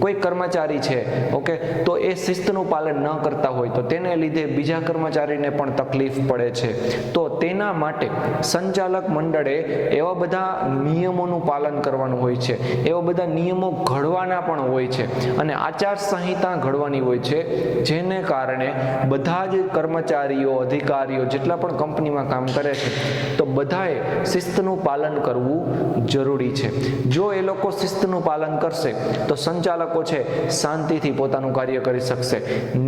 કોઈ કર્મચારી છે, ઓકે, તો એ શિસ્તનું પાલન ન કરતા હોય તો તેને લીધે બીજા કર્મચારીને પણ તકલીફ પડે છે. તો તેના માટે સંચાલક મંડળે એવા બધા નિયમોનું પાલન કરવાનું હોય છે, એવા બધા નિયમો ઘડવાના પણ હોય છે અને આચાર સંહિતા ઘડવાની હોય છે, જેને કારણે બધા જ કર્મચારીઓ, અધિકારીઓ જેટલા પણ કંપનીમાં કામ કરે છે તો બધાએ શિસ્તનું પાલન કરવું જરૂરી છે. જો એ લોકો શિસ્તનું પાલન કરશે તો સંચાલકો છે શાંતિથી પોતાનું કાર્ય કરી શકશે,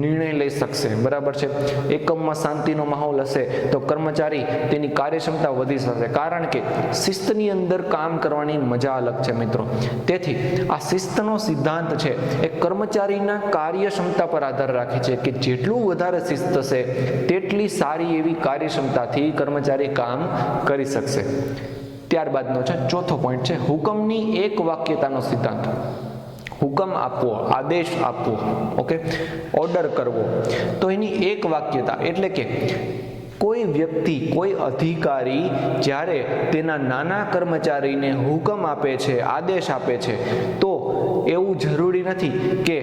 નિર્ણય લઈ શકશે, બરાબર છે. એકમમાં શાંતિનો માહોલ હશે તો કર્મચારી તેની કાર્યક્ષમતા વધી શકશે, કારણ કે શિસ્તની અંદર કામ કરવાની મજા અલગ છે મિત્રો. તેથી આ શિસ્તનો સિદ્ધાંત છે એ કર્મચારીના કાર્યક્ષમતા પર આધાર રાખે છે કે જેટલું વધારે શિસ્ત હશે તેટલી સારી એવી કાર્યક્ષમતાથી કર્મચારી કામ કરી શકશે. ત્યારબાદનો છે ચોથો પોઈન્ટ છે હુકમની એક વાક્યતાનો સિદ્ધાંત. હુકમ આપવો, આદેશ આપવો, ઓકે, ઓર્ડર કરવો, તો એની એક વાક્યતા એટલે કે કોઈ વ્યક્તિ, કોઈ અધિકારી જ્યારે તેના નાના કર્મચારીને હુકમ આપે છે, આદેશ આપે છે, તો એવું જરૂરી નથી કે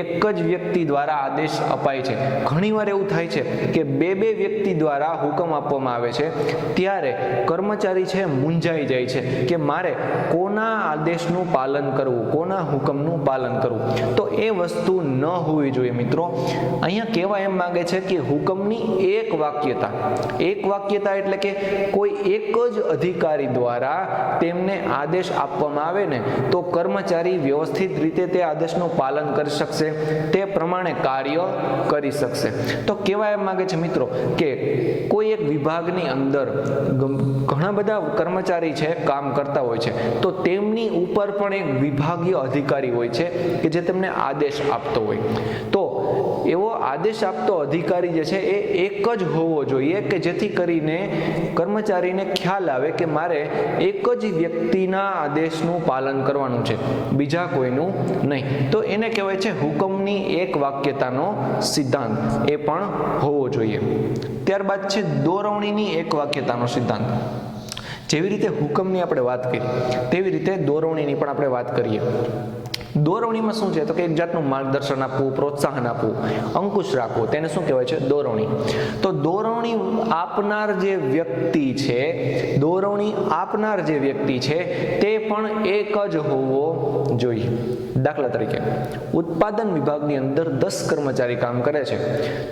એક જ વ્યક્તિ દ્વારા આદેશ અપાય છે. ઘણીવાર એવું થાય છે કે બે વ્યક્તિ દ્વારા હુકમ આપવામાં આવે છે, ત્યારે કર્મચારી છે મૂંઝાઈ જાય છે કે મારે કોના આદેશનું પાલન કરવું, કોના હુકમનું પાલન કરવું. તો એ વસ્તુ ન હોવી જોઈએ મિત્રો. અહીંયા કહેવા એમ માંગે છે કે હુકમની એક વાક્યતા. એક વાક્યતા એટલે કે કોઈ એક જ અધિકારી દ્વારા તેમને આદેશ આપવામાં આવે ને તો કર્મચારી વ્યવસ્થિત રીતે તે આદેશનું પાલન કરી શકશે, તે પ્રમાણે કાર્ય કરી શકશે. તો કહેવા એમ માંગે છે મિત્રો કે કોઈ એક વિભાગની અંદર ઘણા બધા કર્મચારી છે કામ કરતા હોય છે, તો તેમની ઉપર પણ એક વિભાગીય અધિકારી હોય છે કે જે તેમને આદેશ આપતો હોય. તો એવો આદેશ આપતો અધિકારી જે છે એ એક જ હોવો જોઈએ કે જેથી કરીને કર્મચારીને ખ્યાલ આવે કે મારે એક જ વ્યક્તિના આદેશનું પાલન કરવાનું છે, બીજા કોઈનું નહીં. તો એને કહેવાય છે હુકમની એક વાક્યતાનો સિદ્ધાંત, એ પણ હોવો જોઈએ. ત્યારબાદ છે દોરવણીની એક વાક્યતાનો સિદ્ધાંત. જેવી રીતે હુકમની આપણે વાત કરી તેવી રીતે દોરવણીની પણ આપણે વાત કરીએ. દોરવણીમાં શું છે તો કે એક જાતનું માર્ગદર્શન આપવું, પ્રોત્સાહન આપવું, અંકુશ રાખવું, તેને શું કહેવાય છે? દોરવણી. તો દોરવણી આપનાર જે વ્યક્તિ છે, દોરવણી આપનાર જે વ્યક્તિ છે તે પણ એક જ હોવો જોઈએ. દાખલા તરીકે ઉત્પાદન વિભાગની અંદર 10 કર્મચારી કામ કરે છે,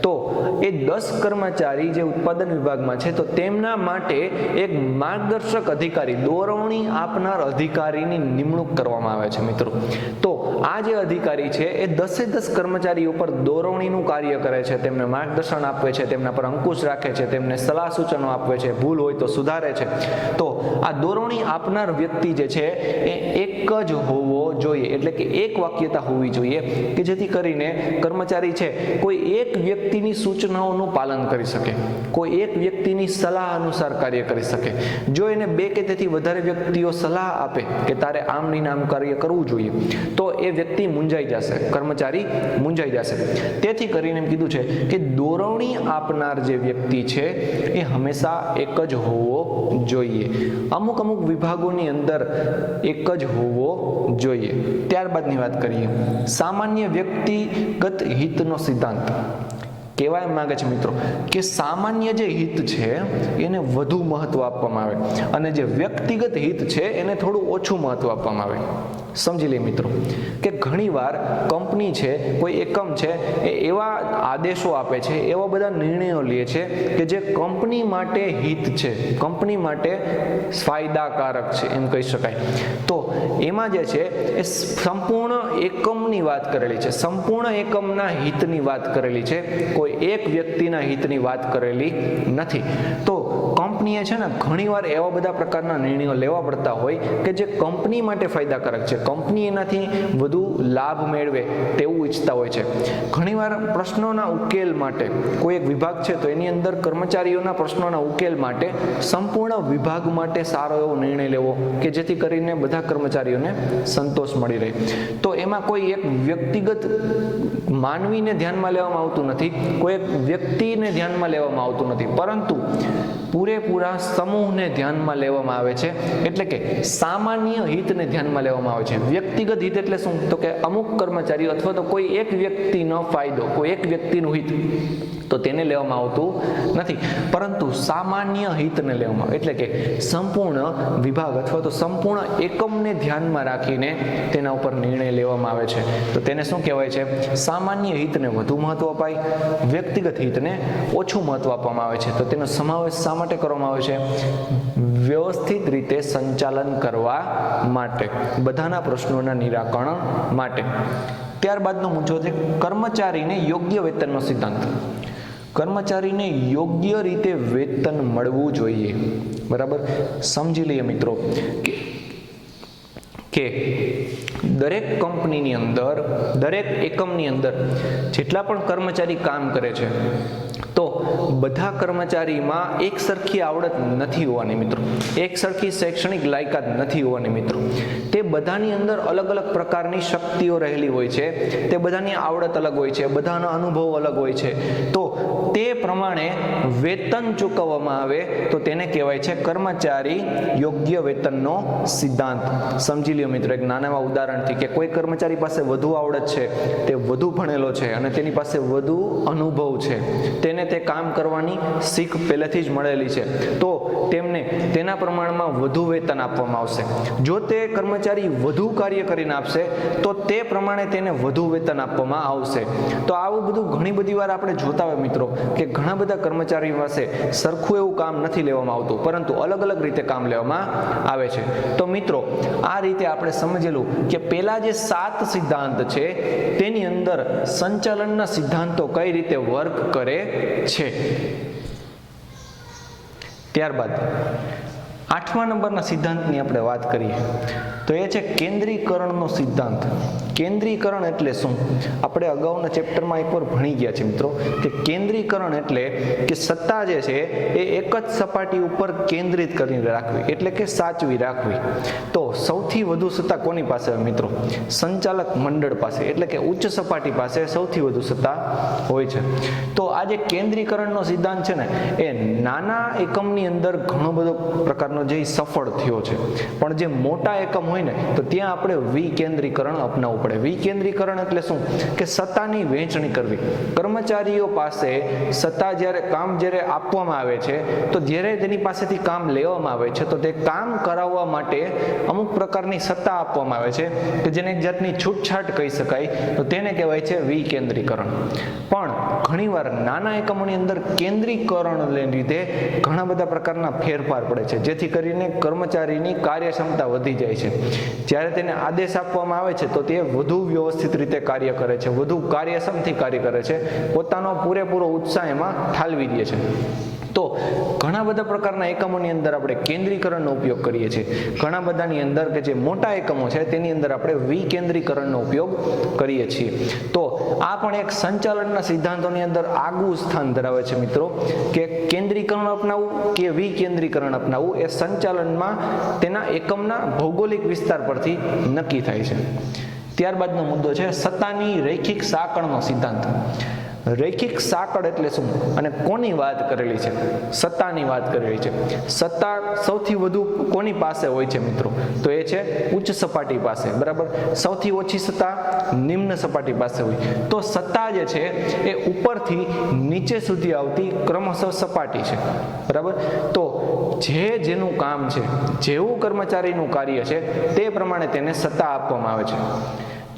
તો એ 10 કર્મચારી જે ઉત્પાદન વિભાગમાં છે તો તેમના માટે એક માર્ગદર્શક અધિકારી, દોરવણી આપનાર અધિકારીની નિમણૂક કરવામાં આવે છે મિત્રો. તો આ જે અધિકારી છે એ 10 કર્મચારીઓ પર દોરવણીનું કાર્ય કરે છે, તેમને માર્ગદર્શન આપે છે, તેમના પર અંકુશ રાખે છે, તેમને સલાહ સૂચનો આપે છે, ભૂલ હોય તો સુધારે છે. તો આ દોરવણી આપનાર વ્યક્તિ જે છે એ એક જ હોવો જોઈએ, એટલે કે એક વાક્યતા હોવી જોઈએ કે જેથી કરીને કર્મચારી છે કોઈ એક વ્યક્તિની સૂચનાઓનું પાલન કરી શકે, કોઈ એક વ્યક્તિની સલાહ અનુસાર કાર્ય કરી શકે. જો એને 2 કે તેથી વધારે વ્યક્તિઓ સલાહ આપે કે તારે આમ નહીં આમ કાર્ય કરવું જોઈએ તો એ વ્યક્તિ મૂંઝાઈ જશે, કર્મચારી મૂંઝાઈ જશે. તેથી કરીને એમ કીધું છે કે દોરવણી આપનાર જે વ્યક્તિ છે એ હંમેશા એક જ હોવો જોઈએ. અમુક વિભાગોની અંદર એક જ હોવો જોઈએ. ત્યારબાદની વાત કરીએ સામાન્ય વ્યક્તિગત હિતનો સિદ્ધાંત. કહેવા એમ માંગે છે મિત્રો કે સામાન્ય જે હિત છે એને વધુ મહત્વ આપવામાં આવે અને જે વ્યક્તિગત હિત છે એને થોડું ઓછું મહત્વ આપવામાં આવે. સમજી લઈએ મિત્રો કે ઘણીવાર કંપની છે, કોઈ એકમ છે એ એવા આદેશો આપે છે, એવા બધા નિર્ણયો લે છે કે જે કંપની માટે હિત છે, કંપની માટે ફાયદાકારક છે એમ કહી શકાય. તો એમાં જે છે એ સંપૂર્ણ એકમની વાત કરેલી છે, સંપૂર્ણ એકમના હિતની વાત કરેલી છે, કોઈ એક વ્યક્તિના હિતની વાત કરેલી નથી. તો કંપનીએ છે ને ઘણીવાર એવા બધા પ્રકારના નિર્ણયો લેવા પડતા હોય કે જે કંપની માટે ફાયદાકારક છે, કંપની એનાથી વધુ લાભ મેળવે તેવું ઈચ્છતા હોય છે. ઘણીવાર પ્રશ્નોના ઉકેલ માટે કોઈ એક વિભાગ છે તો એની અંદર કર્મચારીઓના પ્રશ્નોના ઉકેલ માટે સંપૂર્ણ વિભાગ માટે સારો એવો નિર્ણય લેવો કે જેથી કરીને બધા કર્મચારીઓને સંતોષ મળી રહે. તો એમાં કોઈ એક વ્યક્તિગત માનવીને ધ્યાનમાં લેવામાં આવતું નથી, કોઈ એક વ્યક્તિને ધ્યાનમાં લેવામાં આવતું નથી, પરંતુ પૂરેપૂરા સમૂહને ધ્યાનમાં લેવામાં આવે છે. એટલે કે સામાન્ય હિતને ધ્યાનમાં લેવામાં આવે છે. વ્યક્તિગત હિત એટલે શું? તો કે અમુક કર્મચારીઓ અથવા તો કોઈ એક વ્યક્તિનો ફાયદો, કોઈ એક વ્યક્તિનું હિત, તો તેને લેવામાં આવતું નથી, પરંતુ સામાન્ય હિતને લેવામાં આવે. એટલે કે સંપૂર્ણ વિભાગ અથવા તો સંપૂર્ણ એકમને ધ્યાનમાં રાખીને તેના ઉપર નિર્ણય લેવામાં આવે છે. તો તેને શું કહેવાય છે? સામાન્ય હિતને વધુ મહત્વ અપાય, વ્યક્તિગત હિતને ઓછું મહત્વ આપવામાં આવે છે. તો તેનો સમાવેશ શા માટે કરવામાં આવે છે? વ્યવસ્થિત રીતે સંચાલન કરવા માટે, બધાના પ્રશ્નોના નિરાકરણ માટે. ત્યારબાદનો મુદ્દો છે કર્મચારીને યોગ્ય વેતનનો સિદ્ધાંત. કર્મચારીને યોગ્ય રીતે વેતન મળવું જોઈએ. બરાબર, સમજી લઈએ મિત્રો કે દરેક કંપનીની અંદર, દરેક એકમની અંદર જેટલા પણ કર્મચારી કામ કરે છે તો બધા કર્મચારીમાં એક સરખી આવડત નથી હોવાની મિત્રો, એક સરખી શૈક્ષણિક લાયકાત નથી હોવાની મિત્રો. તે બધાની અંદર અલગ અલગ પ્રકારની શક્તિઓ રહેલી હોય છે, તે બધાની આવડત અલગ હોય છે, બધાનો અનુભવ અલગ હોય છે. તો તે પ્રમાણે વેતન ચૂકવવામાં આવે તો તેને કહેવાય છે કર્મચારી યોગ્ય વેતનનો સિદ્ધાંત. સમજી લ્યો મિત્રો એક નાના એવા ઉદાહરણથી કે કોઈ કર્મચારી પાસે વધુ આવડત છે, તે વધુ ભણેલો છે અને તેની પાસે વધુ અનુભવ છે, તેને તે કામ કરવાની શીખ પહેલેથી જ મળેલી છે, તો તેમને તેના પ્રમાણમાં વધુ વેતન આપવામાં આવશે. જો તે કર્મચારી વધુ કાર્ય કરીને આપશે તો તે પ્રમાણે તેને વધુ વેતન આપવામાં આવશે. તો આવું બધું ઘણી બધી વાર આપણે જોતા હોય મિત્રો કે ઘણા બધા કર્મચારીઓ પાસે સરખું એવું કામ નથી લેવામાં આવતું, પરંતુ અલગ અલગ રીતે કામ લેવામાં આવે છે. તો મિત્રો આ રીતે આપણે સમજેલું કે પેલા જે 7 સિદ્ધાંત છે તેની અંદર સંચાલનના સિદ્ધાંતો કઈ રીતે વર્ક કરે છે. ત્યારબાદ 8મા નંબરના સિદ્ધાંતની આપણે વાત કરીએ તો એ છે કેન્દ્રીકરણનો સિદ્ધાંત. કેન્દ્રીકરણ એટલે શું? આપણે અગાઉના ચેપ્ટરમાં એકવાર ભણી ગયા છે મિત્રો કે કેન્દ્રીકરણ એટલે કે સત્તા જે છે એ એક જ સપાટી ઉપર કેન્દ્રિત કરીને રાખવી, એટલે કે સાચવી રાખવી. તો સૌથી વધુ સત્તા કોની પાસે હોય મિત્રો? સંચાલક મંડળ પાસે, એટલે કે ઉચ્ચ સપાટી પાસે સૌથી વધુ સત્તા હોય છે. તો આ જે કેન્દ્રીકરણનો સિદ્ધાંત છે ને એ નાના એકમની અંદર ઘણો બધો પ્રકારનો જે સફળ થયો છે, પણ જે મોટા એકમ હોય ને તો ત્યાં આપણે વિકેન્દ્રીકરણ અપનાવવું પડે. વિકેન્દ્રીકરણ એટલે શું? કે સત્તાની વહેંચણી કરવી. કર્મચારીઓ પાસે સત્તા જ્યારે આપવામાં આવે છે તો જ્યારે તેની પાસેથી કામ લેવામાં આવે છે તો તે કામ કરાવવા માટે અમુક પ્રકારની સત્તા આપવામાં આવે છે કે જેને એક જાતની છૂટછાટ કહી શકાય, તો તેને કહેવાય છે વિકેન્દ્રીકરણ. પણ ઘણીવાર નાના એકમોની અંદર કેન્દ્રીકરણને લીધે ઘણા બધા પ્રકારના ફેરફાર પડે છે, જેથી કરીને કર્મચારીની કાર્યક્ષમતા વધી જાય છે. જ્યારે તેને આદેશ આપવામાં આવે છે તો તે વધુ વ્યવસ્થિત રીતે કાર્ય કરે છે, વધુ કાર્યક્ષમથી કાર્ય કરે છે, પોતાનો પૂરેપૂરો ઉત્સાહ એમાં ઠાલવી દે છે. તો ઘણા બધા પ્રકારના એકમોની અંદર આપણે કેન્દ્રીકરણનો ઉપયોગ કરીએ છીએ. ઘણા બધાની અંદર કે જે મોટા એકમો છે તેની અંદર આપણે વિકેન્દ્રીકરણનો ઉપયોગ કરીએ છીએ. તો આ પણ એક સંચાલનના સિદ્ધાંતોની અંદર આગવું સ્થાન ધરાવે છે મિત્રો કે કેન્દ્રીકરણ અપનાવવું કે વિકેન્દ્રીકરણ અપનાવવું એ સંચાલનમાં તેના એકમના ભૌગોલિક વિસ્તાર પરથી નક્કી થાય છે. ત્યારબાદનો મુદ્દો છે સત્તાની રૈખિક સાંકળનો સિદ્ધાંત. રૈખિક સાંકળ એટલે શું અને કોની વાત કરેલી છે? સત્તાની વાત કરેલી છે. સત્તા સૌથી વધુ કોની પાસે હોય છે મિત્રો? તો એ છે ઉચ્ચ સપાટી પાસે. બરાબર, સૌથી ઓછી સત્તા નિમ્ન સપાટી પાસે હોય. તો સત્તા જે છે એ ઉપરથી નીચે સુધી આવતી ક્રમશઃ સપાટી છે. બરાબર, તો જેનું કામ છે, જેવું કર્મચારીનું કાર્ય છે તે પ્રમાણે તેને સત્તા આપવામાં આવે છે.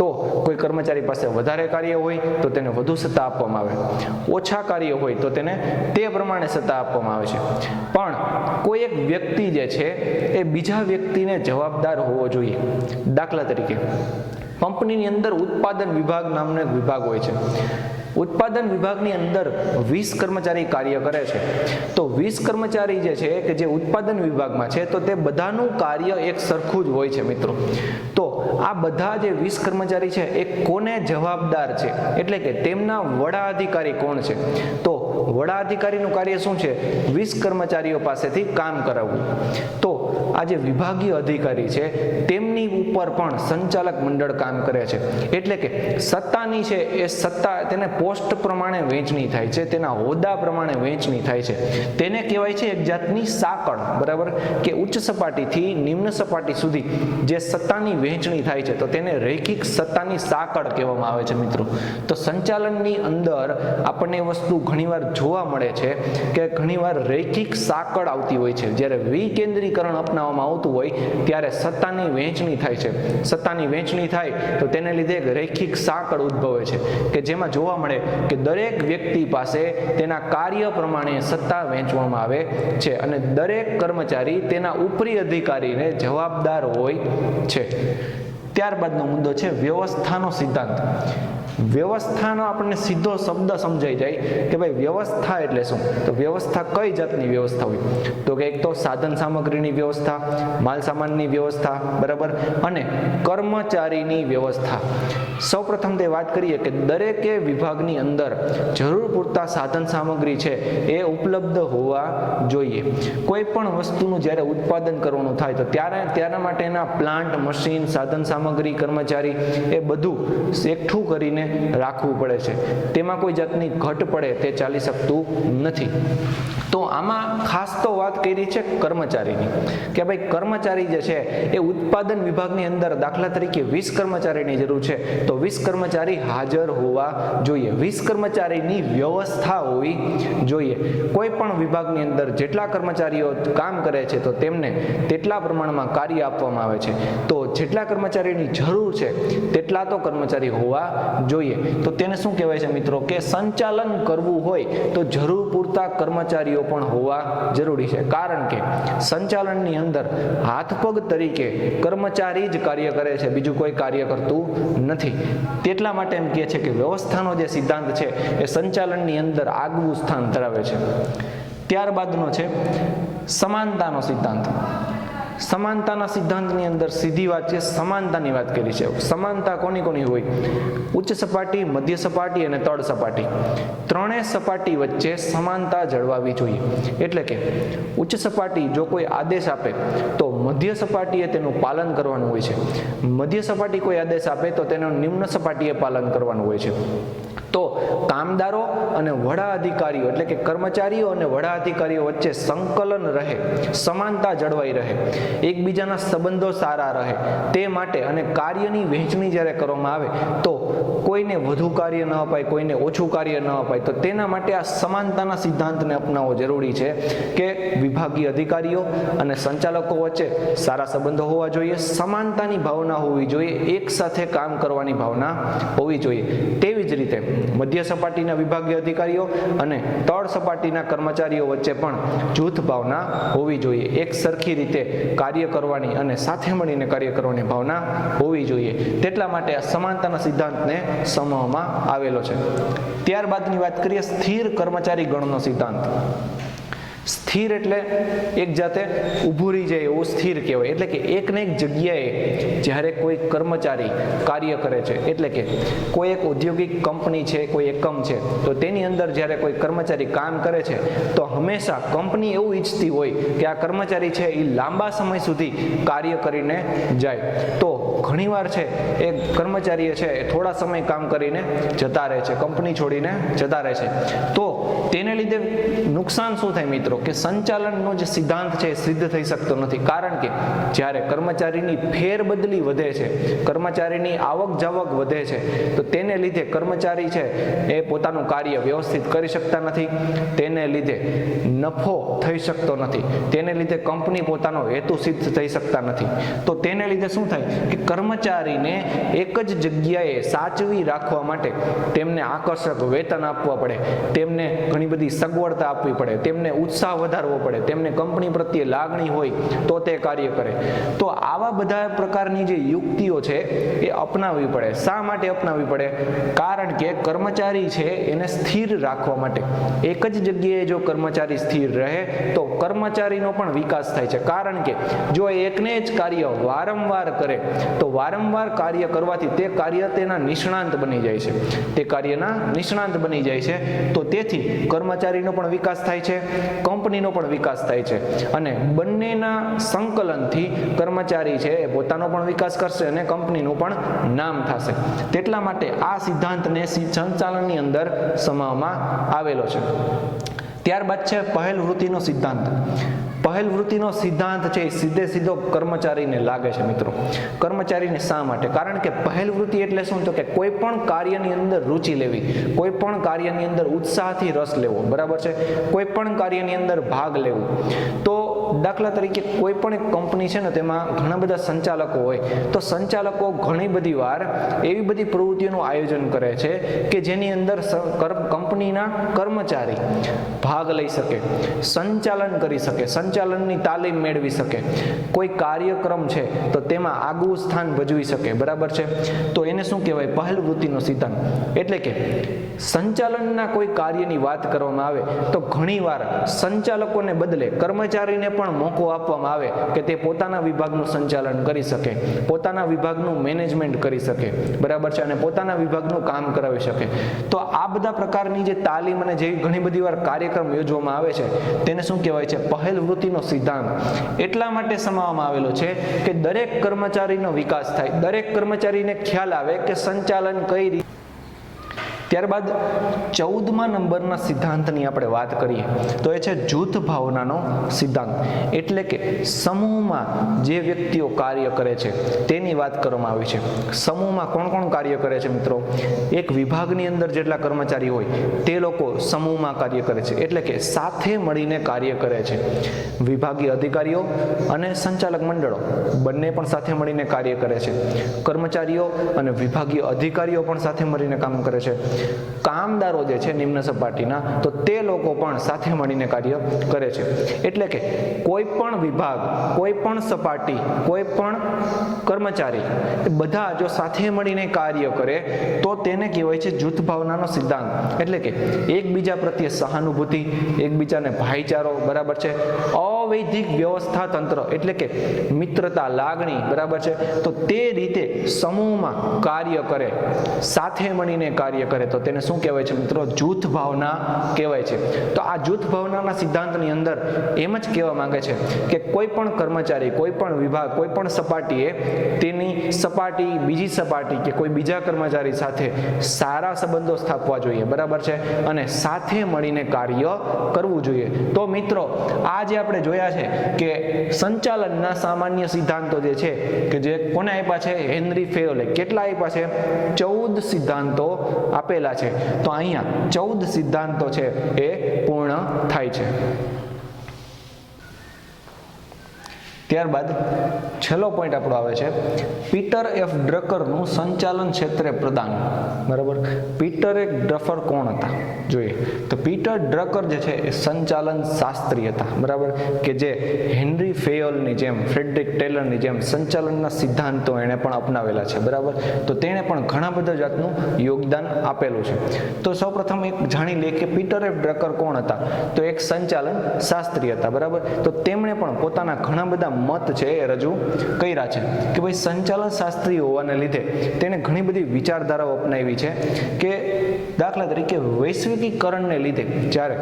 તો કોઈ કર્મચારી પાસે વધારે કાર્ય હોય તો તેને વધુ સત્તા આપવામાં આવે, ઓછા કાર્ય હોય તો તેને તે પ્રમાણે સત્તા આપવામાં આવે છે. પણ કોઈ એક વ્યક્તિ જે છે એ બીજા વ્યક્તિને જવાબદાર હોવો જોઈએ. દાખલા તરીકે કંપનીની અંદર ઉત્પાદન વિભાગ નામનો એક વિભાગ હોય છે. ઉત્પાદન વિભાગની અંદર 20 કર્મચારી કાર્ય કરે છે, તો 20 કર્મચારી જે છે કે જે ઉત્પાદન વિભાગમાં છે તો તે બધાનું કાર્ય એક સરખું જ હોય છે મિત્રો. તો આ બધા જે 20 કર્મચારી છે એ કોને જવાબદાર છે, એટલે કે તેમના વડા અધિકારી કોણ છે? તો વડા અધિકારીનું કાર્ય શું છે? 20 કર્મચારીઓ પાસેથી કામ કરાવવું. તો આ જે વિભાગીય અધિકારી છે તેમની ઉપર પણ સંચાલક મંડળ કામ કરે છે. એટલે કે સત્તાની છે એ સત્તા તેને પોસ્ટ પ્રમાણે વહેંચણી થાય છે, તેના હોદ્દા પ્રમાણે વહેંચણી થાય છે. તેને કહેવાય છે એક જાતની સાંકળ, બરાબર, કે ઉચ્ચ સપાટીથી નિમ્ન સપાટી સુધી જે સત્તાની વહેંચણી થાય છે તો તેને રૈખિક સત્તાની સાંકળ કહેવામાં આવે છે મિત્રો. તો સંચાલનની અંદર આપણને એ વસ્તુ ઘણીવાર જોવા મળે છે કે ઘણીવાર રૈખિક સાંકળ આવતી હોય છે. જ્યારે વિકેન્દ્રીકરણ અપનાવવામાં આવતું હોય ત્યારે સત્તાની વહેંચણી થાય છે. સત્તાની વહેંચણી થાય તો તેને લીધે એક રૈખિક સાંકળ ઉદ્ભવે છે કે જેમાં જોવા મળે કે દરેક વ્યક્તિ પાસે તેના કાર્ય પ્રમાણે સત્તા વહેંચવામાં આવે છે અને દરેક કર્મચારી તેના ઉપરી અધિકારીને જવાબદાર હોય છે. ત્યારબાદનો મુદ્દો છે વ્યવસ્થાનો સિદ્ધાંત. વ્યવસ્થાનો આપણને સીધો શબ્દ સમજાઈ જાય કે ભાઈ વ્યવસ્થા એટલે શું? તો વ્યવસ્થા કઈ જાતની વ્યવસ્થા હોય? તો કે એક તો સાધન સામગ્રીની વ્યવસ્થા, માલ સામાનની વ્યવસ્થા, બરાબર, અને કર્મચારીની વ્યવસ્થા. સૌપ્રથમ તે વાત કરીએ કે દરેકે વિભાગની અંદર જરૂર પૂરતા સાધન સામગ્રી છે એ ઉપલબ્ધ હોવા જોઈએ. કોઈ પણ વસ્તુનું જ્યારે ઉત્પાદન કરવાનું થાય તો ત્યારે માટેના પ્લાન્ટ, મશીન, સાધન સામગ્રી, કર્મચારી એ બધું એકઠું કરીને રાખવું પડે છે. તેમાં કોઈ જાતની ઘટ પડે તે ચાલી શકતું નથી. તો આમાં ખાસ તો વાત કરી છે કર્મચારીની કે ભાઈ કર્મચારી જે છે એ ઉત્પાદન વિભાગની અંદર દાખલા તરીકે 20 કર્મચારીની જરૂર છે તો 20 કર્મચારી હાજર હોવા જોઈએ. 20 કર્મચારીની વ્યવસ્થા હોવી જોઈએ. કોઈ પણ વિભાગની અંદર જેટલા કર્મચારીઓ કામ કરે છે તો તેમને તેટલા પ્રમાણમાં કાર્ય આપવામાં આવે છે. તો જેટલા કર્મચારીની જરૂર છે તેટલા તો કર્મચારી હોવા જોઈએ. તો તેને શું કહેવાય છે મિત્રો કે સંચાલન કરવું હોય તો જરૂર પૂરતા કર્મચારીઓ પણ હોવા જરૂરી છે. કારણ કે સંચાલનની અંદર હાથ પગ તરીકે કર્મચારી જ કાર્ય કરે છે, બીજું કોઈ કાર્ય કરતું નથી. તેટલા માટે એમ કહે છે કે વ્યવસ્થાનો જે સિદ્ધાંત છે એ સંચાલનની અંદર આગવું સ્થાન ધરાવે છે. ત્યારબાદનો છે સમાનતાનો સિદ્ધાંત. સમાનતાના સિદ્ધાંતની અંદર સીધી વાત છે સમાનતાની વાત કરી છે. સમાનતા કોની કોની હોય? ઉચ્ચ સપાટી, મધ્ય સપાટી અને તળ સપાટી. ત્રણેય સપાટી વચ્ચે સમાનતા જળવાવી જોઈએ. એટલે કે ઉચ્ચ સપાટી જો કોઈ આદેશ આપે તો મધ્ય સપાટીએ તેનું પાલન કરવાનું હોય છે. મધ્ય સપાટી કોઈ આદેશ આપે તો તેનું નિમ્ન સપાટીએ પાલન કરવાનું હોય છે. તો કામદારો અને વડા અધિકારીઓ એટલે કે કર્મચારીઓ અને વડા અધિકારીઓ વચ્ચે સંકલન રહે, સમાનતા જળવાઈ રહે, એકબીજાના સંબંધો સારા રહે તે માટે અને કાર્યની વહેંચણી જ્યારે કરવામાં આવે તો કોઈને વધુ કાર્ય ન અપાય, કોઈને ઓછું કાર્ય ન અપાય. તો તેના માટે આ સમાનતાના સિદ્ધાંતને અપનાવવો જરૂરી છે કે વિભાગીય અધિકારીઓ અને સંચાલકો વચ્ચે સારા સંબંધો હોવા જોઈએ, સમાનતાની ભાવના હોવી જોઈએ, એક સાથે કામ કરવાની ભાવના હોવી જોઈએ. તેવી જ રીતે મધ્ય સપાટીના વિભાગીય અધિકારીઓ અને તળ સપાટીના કર્મચારીઓ વચ્ચે પણ જૂથ ભાવના હોવી જોઈએ. એક સરખી રીતે કાર્ય કરવાની અને સાથે મળીને કાર્ય કરવાની ભાવના હોવી જોઈએ. તેટલા માટે આ સમાનતાના સિદ્ધાંતને સમૂહમાં આવેલો છે. ત્યારબાદની વાત કરીએ સ્થિર કર્મચારી ગણનો સિદ્ધાંત. સ્થિર એટલે એક જાતે ઊભું રહી જાય એવું સ્થિર કહેવાય. એટલે કે એક ને એક જગ્યાએ જ્યારે કોઈ કર્મચારી કાર્ય કરે છે, એટલે કે કોઈ એક ઔદ્યોગિક કંપની છે, કોઈ એકમ છે, તો તેની અંદર જ્યારે કોઈ કર્મચારી કામ કરે છે તો હંમેશા કંપની એવું ઈચ્છતી હોય કે આ કર્મચારી છે એ લાંબા સમય સુધી કાર્ય કરીને જાય. તો ઘણીવાર છે એ કર્મચારીઓ છે એ થોડા સમય કામ કરીને જતા રહે છે, કંપની છોડીને જતા રહે છે. તો તેને લીધે નુકસાન શું થાય મિત્રો કે સંચાલનનો જે સિદ્ધાંત છે એ સિદ્ધ થઈ શકતો નથી. કારણ કે જ્યારે કર્મચારીની ફેરબદલી વધે છે, કર્મચારીની આવક જાવક વધે છે, તો તેને લીધે કર્મચારી છે એ પોતાનું કાર્ય વ્યવસ્થિત કરી શકતા નથી, તેને લીધે નફો થઈ શકતો નથી, તેને લીધે કંપની પોતાનો હેતુ સિદ્ધ થઈ શકતા નથી. તો તેને લીધે શું થાય કે કર્મચારીને એક જ જગ્યાએ સાચવી રાખવા માટે તેમને આકર્ષક વેતન આપવા પડે, તેમને ઘણી બધી સગવડતા આપવી પડે, તેમને ઉત્સાહ વધારવો પડે, તેમને કંપની પ્રત્યે લાગણી હોય તો તે કાર્ય કરે. તો આવા બધા પ્રકારની જે યુક્તિઓ છે એ અપનાવવી પડે. શા માટે અપનાવવી પડે? કારણ કે કર્મચારી છે એને સ્થિર રાખવા માટે. એક જ જગ્યાએ જો કર્મચારી સ્થિર રહે તો કર્મચારીનો પણ વિકાસ થાય છે. કારણ કે જો એકને જ કાર્ય વારંવાર કરે તો વારંવાર કાર્ય કરવાથી તે કાર્ય તેના નિષ્ણાંત બની જાય છે, તે કાર્યના નિષ્ણાંત બની જાય છે. તો તેથી કર્મચારીનો પણ વિકાસ થાય છે, કંપનીનો પણ વિકાસ થાય છે, અને બંનેના સંકલનથી કર્મચારી છે એ પોતાનો પણ વિકાસ કરશે અને કંપનીનું પણ નામ થશે. તેટલા માટે આ સિદ્ધાંતને સંચાલનની અંદર સમાવવામાં આવેલો છે. ત્યારબાદ છે પહેલ વૃત્તિનો સિદ્ધાંત. પહેલ વૃત્તિનો સિદ્ધાંત છે એ સીધો કર્મચારીને લાગે છે મિત્રો. કર્મચારીને શા માટે? કારણ કે પહેલ વૃત્તિ એટલે શું? તો કે કોઈ પણ કાર્યની અંદર રુચિ લેવી, કોઈ પણ કાર્યની અંદર ઉત્સાહથી રસ લેવો, બરાબર છે, કોઈ પણ કાર્યની અંદર ભાગ લેવું. તો દાખલા તરીકે કોઈ પણ એક કંપની છે ને તેમાં ઘણા બધા સંચાલકો હોય, તો સંચાલકો ઘણી બધી વાર એવી બધી પ્રવૃત્તિઓનું આયોજન કરે છે કે જેની અંદર કંપનીના કર્મચારી ભાગ લઈ શકે, સંચાલન કરી શકે, સંચાલનની તાલીમ મેળવી શકે, કોઈ કાર્યક્રમ છે તો તેમાં આગવું સ્થાન ભજવી શકે, બરાબર છે. તો એને શું કહેવાય? પહેલ વૃત્તિનો સિદ્ધાંત. એટલે કે સંચાલનના કોઈ કાર્યની વાત કરવામાં આવે તો ઘણીવાર સંચાલકોને બદલે કર્મચારીને પણ મોકો આપવામાં આવે કે તે પોતાના વિભાગનું સંચાલન કરી શકે, પોતાના વિભાગનું મેનેજમેન્ટ કરી શકે, બરાબર છે, અને પોતાના વિભાગનું કામ કરાવી શકે. તો આ બધા પ્રકારની જે તાલીમ અને જેવી ઘણી બધી વાર કાર્યક્રમ યોજવામાં આવે છે તેને શું કહેવાય છે? પહેલ વૃત્તિનો સિદ્ધાંત. એટલા માટે સમાવવામાં આવેલો છે કે દરેક કર્મચારીનો વિકાસ થાય, દરેક કર્મચારીને ખ્યાલ આવે કે સંચાલન કઈ રીતે. ત્યારબાદ 14મા નંબરના સિદ્ધાંતની આપણે વાત કરીએ તો એ છે જૂથ ભાવનાનો સિદ્ધાંત. એટલે કે સમૂહમાં જે વ્યક્તિઓ કાર્ય કરે છે તેની વાત કરવામાં આવી છે. સમૂહમાં કોણ કોણ કાર્ય કરે છે મિત્રો? એક વિભાગની અંદર જેટલા કર્મચારી હોય તે લોકો સમૂહમાં કાર્ય કરે છે, એટલે કે સાથે મળીને કાર્ય કરે છે. વિભાગીય અધિકારીઓ અને સંચાલક મંડળો બંને પણ સાથે મળીને કાર્ય કરે છે. કર્મચારીઓ અને વિભાગીય અધિકારીઓ પણ સાથે મળીને કામ કરે છે. કામદારો જે છે નિમ્ન સપાટીના, તો તે લોકો પણ સાથે મળીને કાર્ય કરે છે. એટલે કે કોઈ પણ વિભાગ, કોઈ પણ સપાટી, કોઈ પણ કર્મચારી બધા જો સાથે મળીને કાર્ય કરે તો તેને કહેવાય છે જૂથ ભાવનાનો સિદ્ધાંત. એટલે કે એકબીજા પ્રત્યે સહાનુભૂતિ, એકબીજાને ભાઈચારો, બરાબર છે, અવૈધિક વ્યવસ્થા તંત્ર એટલે કે મિત્રતા, લાગણી, બરાબર છે, તો તે રીતે સમૂહમાં કાર્ય કરે, સાથે મળીને કાર્ય કરે તો તેને શું કહેવાય છે મિત્રો? જૂથ ભાવના કહેવાય છે. તો આ જૂથ ભાવનાના સિદ્ધાંતની અંદર એમ જ કહેવા માંગે છે કે કોઈ પણ કર્મચારી, કોઈ પણ વિભાગ, કોઈ પણ સપાટીએ તેની સપાટી, બીજી સપાટી કે કોઈ બીજા કર્મચારી સાથે સારા સંબંધો સ્થાપવા જોઈએ, બરાબર છે, અને સાથે મળીને કાર્ય કરવું જોઈએ. તો મિત્રો આ જે આપણે જોયા છે કે સંચાલનના સામાન્ય સિદ્ધાંતો જે છે કે જે કોને આપ્યા છે? હેનરી ફેયોલે. કેટલા આપ્યા છે? 14 સિદ્ધાંતો આપેલા છે. તો અહીંયા 14 સિદ્ધાંતો છે એ પૂર્ણ થાય છે. ત્યારબાદ છેલ્લો પોઈન્ટ આપણો આવે છે પીટર એફ ડ્રકરનું સંચાલન ક્ષેત્રે પ્રદાન. બરાબર, પીટર એફ ડ્રકર કોણ હતા જોઈએ તો પીટર ડ્રકર જે છે એ સંચાલન શાસ્ત્રી હતા, બરાબર, કે જે હેનરી ફેયોલની જેમ, ફ્રેડરિક ટેલરની જેમ સંચાલનના સિદ્ધાંતો એણે પણ અપનાવેલા છે, બરાબર. તો તેણે પણ ઘણા બધા જાતનું યોગદાન આપેલું છે. તો સૌપ્રથમ એક જાણી લઈએ કે પીટર એફ ડ્રકર કોણ હતા. તો એક સંચાલન શાસ્ત્રી હતા, બરાબર. તો તેમણે પણ પોતાના ઘણા બધા મત છે એ રજૂ કર્યા છે કે ભાઈ સંચાલન શાસ્ત્રી હોવાને લીધે તેને ઘણી બધી વિચારધારાઓ અપનાવી છે કે દાખલા તરીકે વૈશ્વિકીકરણને લીધે જ્યારે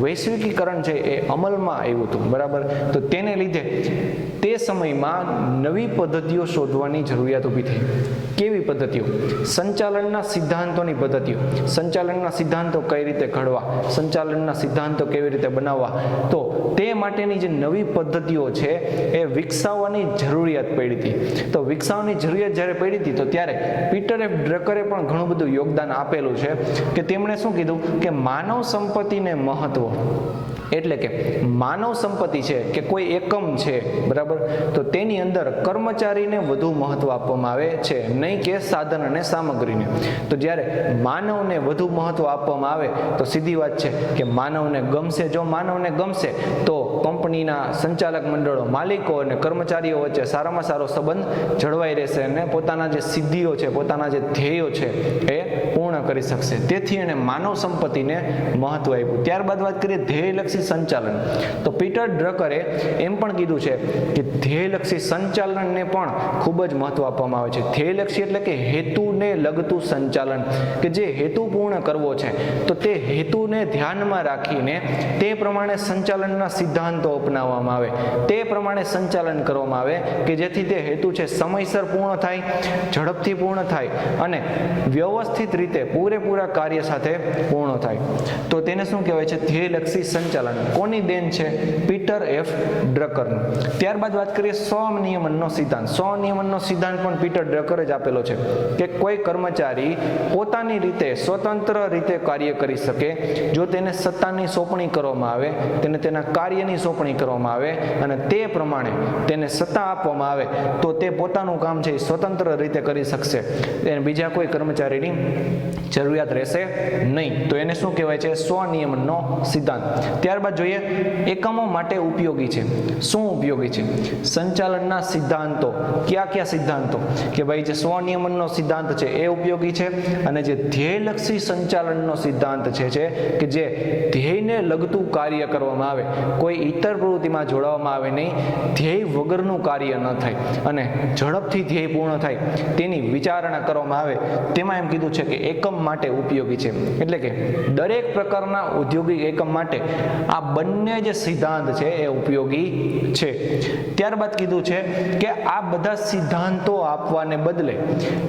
વૈશ્વિકીકરણ છે એ અમલમાં આવ્યું હતું, બરાબર, તો તેને લીધે તે સમયમાં નવી પદ્ધતિઓ શોધવાની જરૂરિયાત ઊભી થઈ. કેવી પદ્ધતિઓ? સંચાલનના સિદ્ધાંતોની પદ્ધતિઓ. સંચાલનના સિદ્ધાંતો કઈ રીતે ઘડવા, સંચાલનના સિદ્ધાંતો કેવી રીતે બનાવવા, તો તે માટેની જે નવી પદ્ધતિઓ છે એ વિકસાવવાની જરૂરિયાત પડી હતી. તો વિકસાવવાની જરૂરિયાત જ્યારે પડી હતી તો ત્યારે પીટર એફ ડ્રકરે પણ ઘણું બધું યોગદાન આપેલું છે કે તેમણે શું કીધું કે માનવ સંપત્તિને મહત્વ, એટલે કે માનવ સંપત્તિ છે કે કોઈ એકમ છે, બરાબર, તો તેની અંદર કર્મચારીને વધુ મહત્વ આપવામાં આવે છે, નહીં કે સાધન અને સામગ્રીને. તો જ્યારે માનવને વધુ મહત્વ આપવામાં આવે તો સીધી વાત છે કે માનવને ગમશે. જો માનવને ગમશે તો કંપનીના સંચાલક મંડળો, માલિકો અને કર્મચારીઓ વચ્ચે સારામાં સારો સંબંધ જળવાઈ રહેશે અને પોતાના જે સિદ્ધિઓ છે, પોતાના જે ધ્યેયો છે એ પૂર્ણ કરી શકશે. તેથી એણે માનવ સંપત્તિને મહત્વ આપ્યું. ત્યારબાદ વાત કરીએ ધ્યેયલક્ષી સંચાલન. તો પીટર ડ્રકરે એમ પણ કીધું છે કે ધ્યેયલક્ષી સંચાલનને પણ ખૂબ જ મહત્વ આપવામાં આવે છે. ધ્યેયલક્ષી એટલે કે હેતુને લગતું સંચાલન, કે જે હેતુ પૂર્ણ કરવો છે તો તે હેતુને ધ્યાનમાં રાખીને તે પ્રમાણે સંચાલનના સિદ્ધાંતો અપનાવવામાં આવે, તે પ્રમાણે સંચાલન કરવામાં આવે કે જેથી તે હેતુ છે સમયસર પૂર્ણ થાય, ઝડપથી પૂર્ણ થાય અને વ્યવસ્થિત રીતે પૂરેપૂરા કાર્ય સાથે પૂર્ણ થાય. તો તેને શું કહેવાય છે? ધ્યેયલક્ષી સંચાલન. કોની દેન છે? પીટર એફ ડ્રકરનું. ત્યારબાદ વાત કરીએ સ્વનિયમનનો સિદ્ધાંત. સ્વનિયમનનો સિદ્ધાંત પણ પીટર ડ્રકરે જ આપેલો છે કે કોઈ કર્મચારી પોતાની રીતે સ્વતંત્ર રીતે કાર્ય કરી શકે જો તેને સત્તાની સોંપણી કરવામાં આવે, તેને તેના કાર્યની સોંપણી કરવામાં આવે અને તે પ્રમાણે તેને સત્તા આપવામાં આવે તો તે પોતાનું કામ છે એ સ્વતંત્ર રીતે કરી શકશે. એને બીજા કોઈ કર્મચારીની જરૂરિયાત રહેશે નહીં. તો એને શું કહેવાય છે? સ્વનિયમનનો સિદ્ધાંત. ત્યારબાદ જોઈએ એકમો માટે ઉપયોગી છે. શું ઉપયોગી છે? સંચાલનના સિદ્ધાંતો. કયા કયા સિદ્ધાંતો? કે ભાઈ જે સ્વનિયમનનો સિદ્ધાંત છે એ ઉપયોગી છે અને જે ધ્યેયલક્ષી સંચાલનનો સિદ્ધાંત છે કે જે ધ્યેયને લગતું કાર્ય કરવામાં આવે, કોઈ ઇતર પ્રવૃત્તિમાં જોડાવામાં આવે નહીં, ધ્યેય વગરનું કાર્ય ન થાય અને ઝડપથી ધ્યેય પૂર્ણ થાય તેની વિચારણા કરવામાં આવે, તેમાં એમ કીધું છે કે એકમ માટે ઉપયોગી છે. એટલે કે દરેક પ્રકારના ઔદ્યોગિક એકમ માટે આ બંને જે સિદ્ધાંત છે એ ઉપયોગી છે. ત્યારબાદ કીધું છે કે આ બધા સિદ્ધાંતો આપવાને બદલે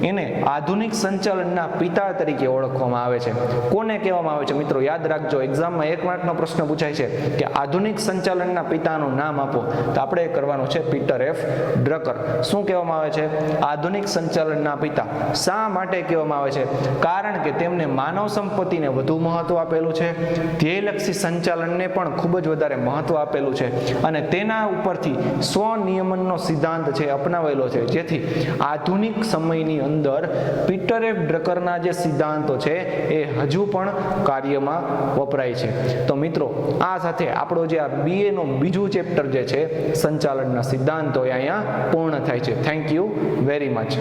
એને આધુનિક સંચાલનના પિતા તરીકે ઓળખવામાં આવે છે. કોને કહેવામાં આવે છે મિત્રો? યાદ રાખજો, એક્ઝામમાં 1 માર્કનો પ્રશ્ન પૂછાય છે કે આધુનિક સંચાલનના પિતાનું નામ આપો, તો આપણે કરવાનું છે પીટર એફ ડ્રકર. શું કહેવામાં આવે છે? આધુનિક સંચાલનના પિતા. શા માટે કહેવામાં આવે છે? કારણ કે તેમને માનવ સંપત્તિને વધુ મહત્વ આપેલું છે, ધ્યેયલક્ષી સંચાલનને પણ ખૂબ જ વધારે મહત્વ આપેલું છે અને તેના ઉપરથી સ્વનિયમનનો સિદ્ધાંત છે અપનાવેલો છે, જેથી આધુનિક સમયની અંદર પીટર એફ ડ્રકરના જે સિદ્ધાંતો છે એ હજુ પણ કાર્યમાં વપરાય છે. તો મિત્રો, આ સાથે આપણો જે આ BA નો બીજું ચેપ્ટર જે છે સંચાલનના સિદ્ધાંતો એ અહીંયા પૂર્ણ થાય છે. Thank you very much.